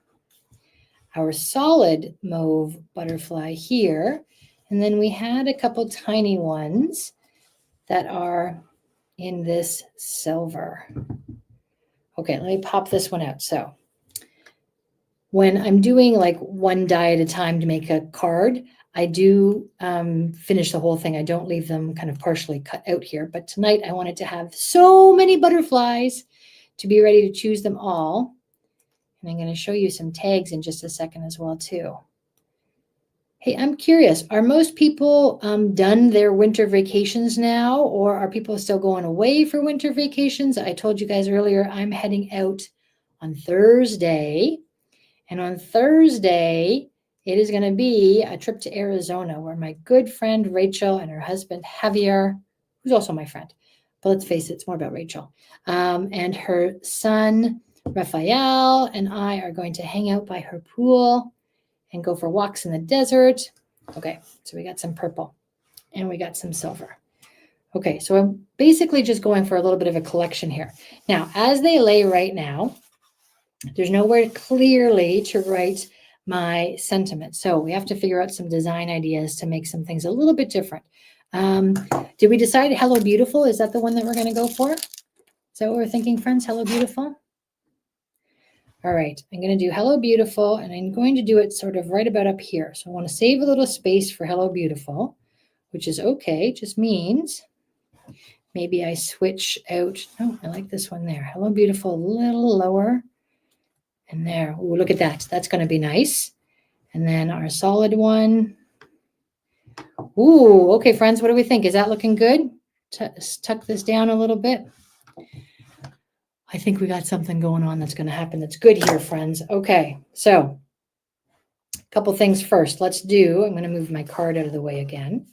our solid mauve butterfly here, and then we had a couple tiny ones that are in this silver. Okay, let me pop this one out. So when I'm doing like one die at a time to make a card, I do finish the whole thing. I don't leave them kind of partially cut out here. But tonight I wanted to have so many butterflies to be ready to choose them all. And I'm going to show you some tags in just a second as well too. Hey, I'm curious, are most people done their winter vacations now, or are people still going away for winter vacations? I told you guys earlier, I'm heading out on Thursday. And on Thursday, it is going to be a trip to Arizona where my good friend Rachel and her husband Javier, who's also my friend, but let's face it, it's more about Rachel, and her son Raphael and I are going to hang out by her pool and go for walks in the desert. Okay, so we got some purple and we got some silver. Okay, so I'm basically just going for a little bit of a collection here. Now, as they lay right now, there's nowhere clearly to write my sentiment. So we have to figure out some design ideas to make some things a little bit different. Did we decide Hello Beautiful? Is that the one that we're going to go for? Is that what we're thinking, friends? Hello Beautiful? All right, I'm going to do Hello Beautiful, and I'm going to do it sort of right about up here. So I want to save a little space for Hello Beautiful, which is okay. Just means maybe I switch out. Oh, I like this one there. Hello Beautiful, a little lower. And there, ooh, look at that. That's going to be nice. And then our solid one. Ooh, okay, friends, what do we think? Is that looking good? Tuck this down a little bit. I think we got something going on that's going to happen that's good here, friends. Okay, so a couple things first. I'm going to move my card out of the way again.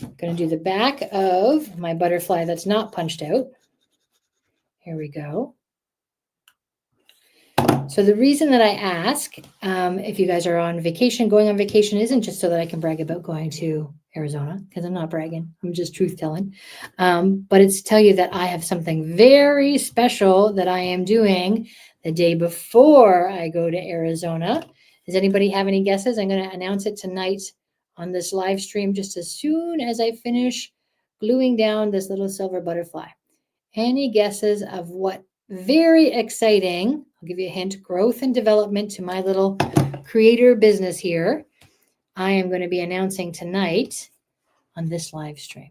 I'm going to do the back of my butterfly that's not punched out. Here we go. So the reason that I ask if you guys are on vacation, going on vacation isn't just so that I can brag about going to Arizona, because I'm not bragging. I'm just truth telling. But it's to tell you that I have something very special that I am doing the day before I go to Arizona. Does anybody have any guesses? I'm going to announce it tonight on this live stream just as soon as I finish gluing down this little silver butterfly. Any guesses of what very exciting, I'll give you a hint, growth and development to my little creator business here, I am going to be announcing tonight on this live stream.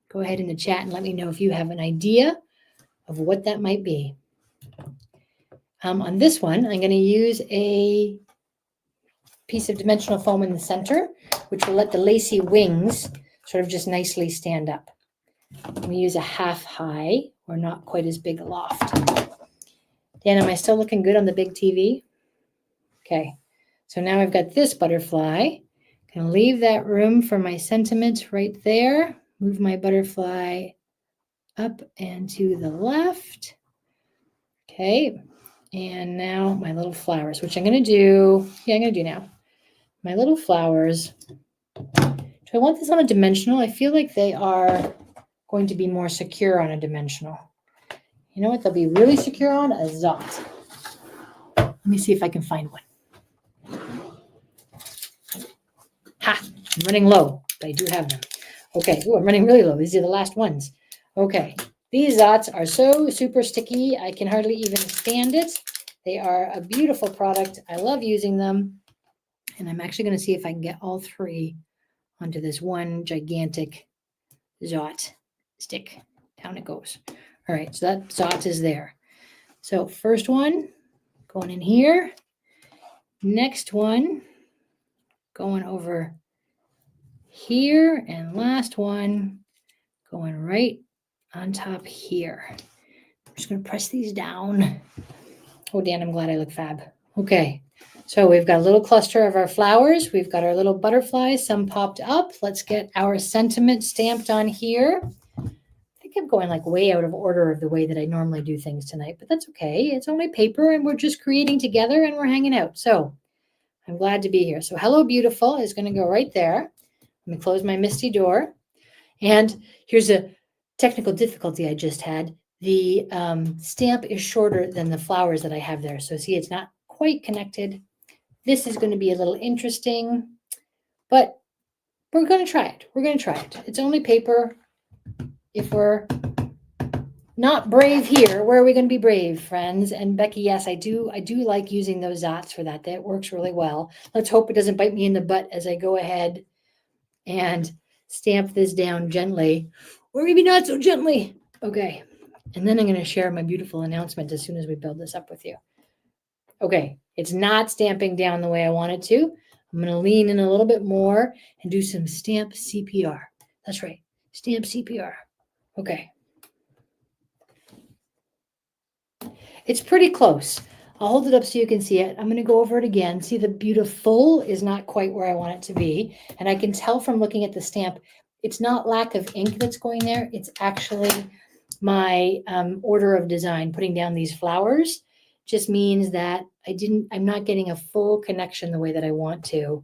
Go ahead in the chat and let me know if you have an idea of what that might be. On this one, I'm going to use a piece of dimensional foam in the center, which will let the lacy wings sort of just nicely stand up. I'm going to use a half high or not quite as big a loft. Dan, am I still looking good on the big TV? Okay, so now I've got this butterfly. I'm going to leave that room for my sentiment right there. Move my butterfly up and to the left. Okay, and now my little flowers, which I'm going to do, now. My little flowers. Do I want this on a dimensional? I feel like they are going to be more secure on a dimensional. You know what they'll be really secure on? A Zot. Let me see if I can find one. Ha, I'm running low, but I do have them. Okay, ooh, I'm running really low. These are the last ones. Okay, these dots are so super sticky, I can hardly even stand it. They are a beautiful product. I love using them. And I'm actually going to see if I can get all three onto this one gigantic Zot stick. Down it goes. All right, so that Zot is there. So first one going in here. Next one going over here. And last one going right on top here. I'm just going to press these down. Oh, Dan, I'm glad I look fab. Okay, so we've got a little cluster of our flowers. We've got our little butterflies, some popped up. Let's get our sentiment stamped on here. I think I'm going like way out of order of the way that I normally do things tonight, but that's okay. It's only paper and we're just creating together and we're hanging out. So I'm glad to be here. So Hello Beautiful is going to go right there. Let me close my misty door. And here's a technical difficulty I just had. The stamp is shorter than the flowers that I have there. So see, it's not quite connected. This is going to be a little interesting, but we're going to try it. We're going to try it. It's only paper. If we're not brave here, where are we going to be brave, friends? And Becky, yes, I do like using those dots for that. That works really well. Let's hope it doesn't bite me in the butt as I go ahead and stamp this down gently, or maybe not so gently. Okay. And then I'm going to share my beautiful announcement as soon as we build this up with you. Okay. It's not stamping down the way I want it to. I'm going to lean in a little bit more and do some stamp CPR. That's right. Stamp CPR. Okay. It's pretty close. I'll hold it up so you can see it. I'm going to go over it again. See, the beautiful is not quite where I want it to be. And I can tell from looking at the stamp, it's not lack of ink that's going there. It's actually my order of design. Putting down these flowers just means that I'm not getting a full connection the way that I want to.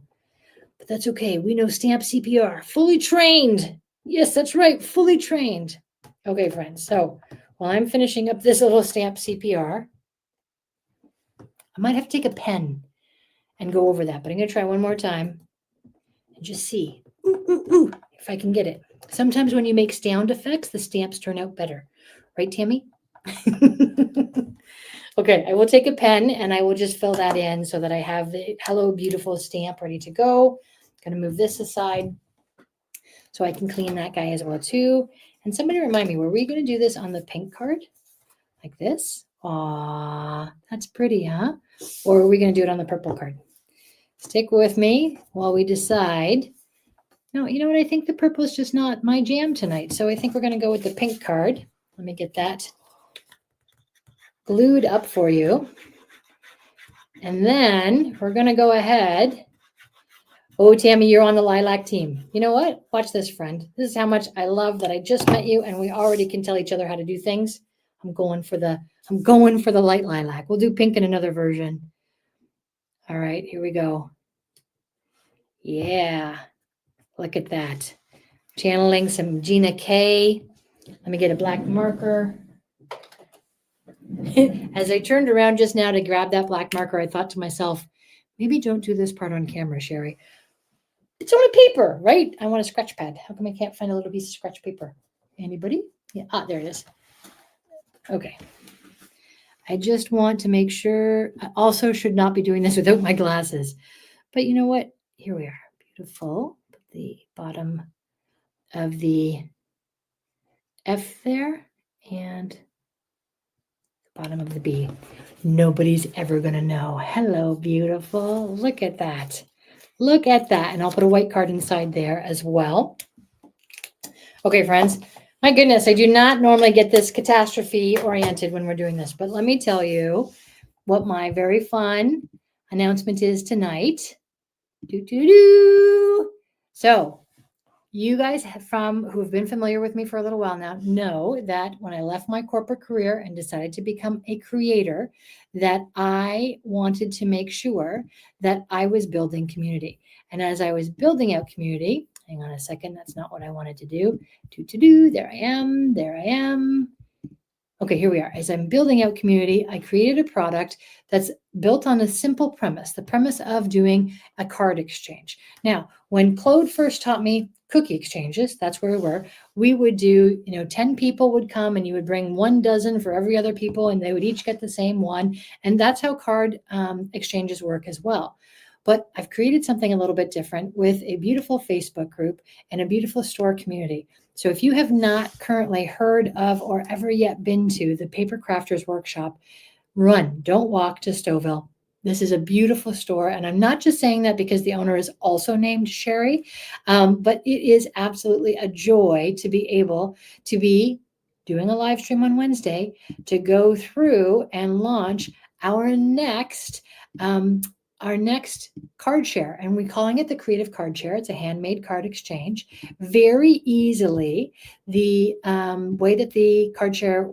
But that's okay. We know stamp CPR. Fully trained. Yes, that's right. Fully trained. Okay, friends. So while I'm finishing up this little stamp CPR, I might have to take a pen and go over that, but I'm going to try one more time and just see if I can get it. Sometimes when you make sound effects, the stamps turn out better. Right, Tammy? Okay, I will take a pen and I will just fill that in so that I have the Hello Beautiful stamp ready to go. I'm going to move this aside so I can clean that guy as well too. And somebody remind me, were we going to do this on the pink card? Like this? Aw, that's pretty, huh? Or are we going to do it on the purple card? Stick with me while we decide. No, you know what? I think the purple is just not my jam tonight. So I think we're going to go with the pink card. Let me get that glued up for you. And then we're going to go ahead. Oh, Tammy, you're on the lilac team. You know what? Watch this, friend. This is how much I love that I just met you and we already can tell each other how to do things. I'm going for the light lilac. We'll do pink in another version. All right, here we go. Yeah, look at that. Channeling some Gina K. Let me get a black marker. As I turned around just now to grab that black marker, I thought to myself, maybe don't do this part on camera, Sherry. It's only paper, right? I want a scratch pad. How come I can't find a little piece of scratch paper? Anybody? Yeah, there it is. Okay. I just want to make sure. I also should not be doing this without my glasses. But you know what? Here we are. Beautiful. Put the bottom of the F there and the bottom of the B. Nobody's ever going to know. Hello, beautiful. Look at that. Look at that. And I'll put a white card inside there as well. Okay, friends. My goodness, I do not normally get this catastrophe oriented when we're doing this, but let me tell you what my very fun announcement is tonight. So you guys who have been familiar with me for a little while now know that when I left my corporate career and decided to become a creator, that I wanted to make sure that I was building community. And as I was building out community, hang on a second, that's not what I wanted to do. There I am. Okay, here we are. As I'm building out community, I created a product that's built on a simple premise, the premise of doing a card exchange. Now, when Claude first taught me cookie exchanges, that's where we would do, 10 people would come and you would bring 1 dozen for every other people and they would each get the same one. And that's how card exchanges work as well. But I've created something a little bit different with a beautiful Facebook group and a beautiful store community. So if you have not currently heard of or ever yet been to the Paper Crafters Workshop, run, don't walk to Stouffville. This is a beautiful store. And I'm not just saying that because the owner is also named Sherry, but it is absolutely a joy to be able to be doing a live stream on Wednesday to go through and launch our next card share, and we're calling it the Creative Card Share. It's a handmade card exchange. Very easily, the way that the card share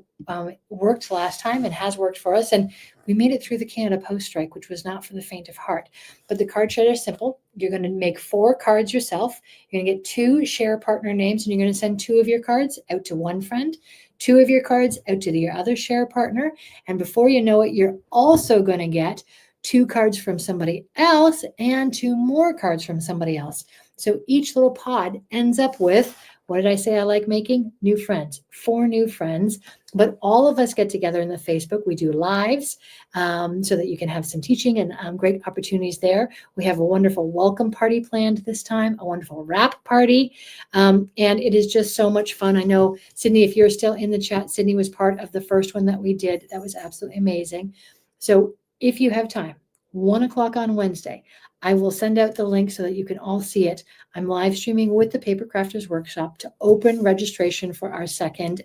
worked last time and has worked for us, and we made it through the Canada Post strike, which was not for the faint of heart. But the card share is simple. You're going to make 4 cards yourself. You're going to get 2 share partner names, and you're going to send 2 of your cards out to one friend, 2 of your cards out to your other share partner, and before you know it, you're also going to get 2 cards from somebody else and 2 more cards from somebody else. So each little pod ends up with, what did I say I like making? New friends, 4 new friends. But all of us get together in the Facebook. We do lives so that you can have some teaching and great opportunities there. We have a wonderful welcome party planned this time, a wonderful wrap party. And it is just so much fun. I know, Sidney, if you're still in the chat, Sidney was part of the first one that we did. That was absolutely amazing. So if you have time, 1 o'clock on Wednesday, I will send out the link so that you can all see it. I'm live streaming with the Paper Crafters Workshop to open registration for our second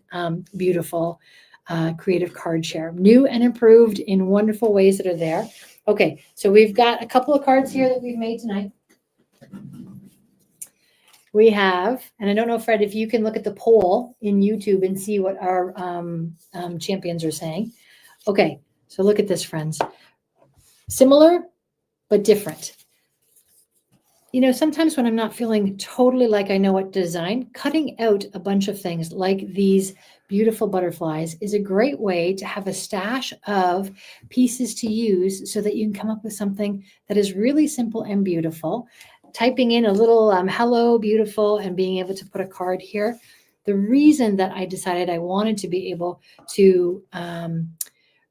beautiful creative card share. New and improved in wonderful ways that are there. Okay, so we've got a couple of cards here that we've made tonight. We have, and I don't know, Fred, if you can look at the poll in YouTube and see what our champions are saying. Okay, so look at this, friends. Similar, but different. Sometimes when I'm not feeling totally like I know what to design, cutting out a bunch of things like these beautiful butterflies is a great way to have a stash of pieces to use so that you can come up with something that is really simple and beautiful. Typing in a little hello, beautiful, and being able to put a card here. The reason that I decided I wanted to be able to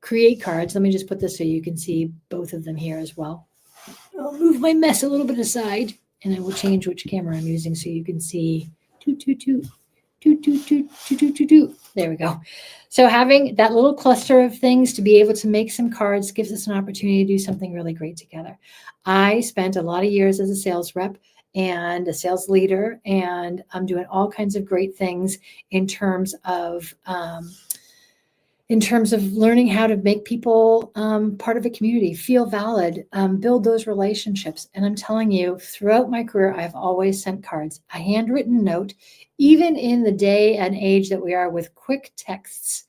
create cards. Let me just put this so you can see both of them here as well. I'll move my mess a little bit aside and I will change which camera I'm using so you can see. There we go. So having that little cluster of things to be able to make some cards gives us an opportunity to do something really great together. I spent a lot of years as a sales rep and a sales leader, and I'm doing all kinds of great things in terms of learning how to make people part of a community, feel valid, build those relationships. And I'm telling you, throughout my career, I've always sent cards, a handwritten note, even in the day and age that we are with quick texts.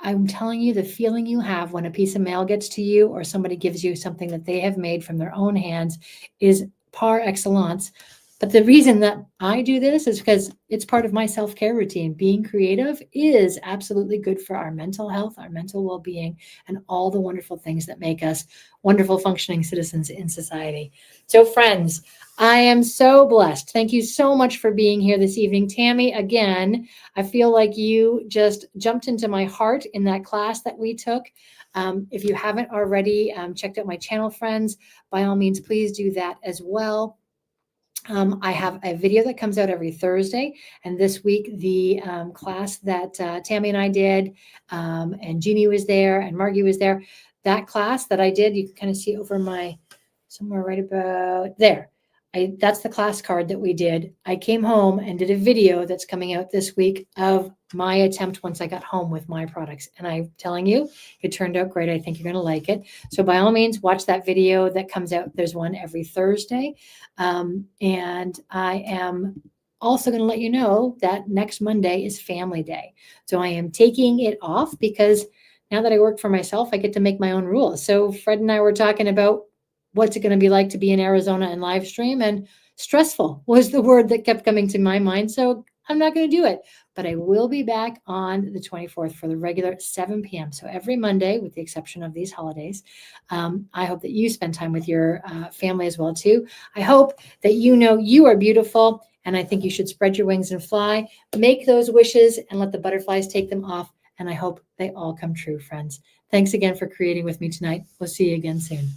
I'm telling you, the feeling you have when a piece of mail gets to you or somebody gives you something that they have made from their own hands is par excellence. But the reason that I do this is because it's part of my self-care routine. Being creative is absolutely good for our mental health, our mental well-being, and all the wonderful things that make us wonderful functioning citizens in society. So friends, I am so blessed. Thank you so much for being here this evening. Tammy, again, I feel like you just jumped into my heart in that class that we took. If you haven't already checked out my channel, friends, by all means, please do that as well. I have a video that comes out every Thursday, and this week the class that Tammy and I did, and Jeannie was there, and Margie was there. That class that I did, you can kind of see over somewhere right about there. That's the class card that we did. I came home and did a video that's coming out this week of my attempt once I got home with my products. And I'm telling you, it turned out great. I think you're going to like it. So by all means, watch that video that comes out. There's one every Thursday. And I am also going to let you know that next Monday is Family Day. So I am taking it off because now that I work for myself, I get to make my own rules. So Fred and I were talking about what's it going to be like to be in Arizona and live stream, and stressful was the word that kept coming to my mind. So I'm not going to do it. but I will be back on the 24th for the regular 7 p.m. So every Monday, with the exception of these holidays. I hope that you spend time with your family as well, too. I hope that you know you are beautiful, and I think you should spread your wings and fly. Make those wishes and let the butterflies take them off. And I hope they all come true, friends. Thanks again for creating with me tonight. We'll see you again soon.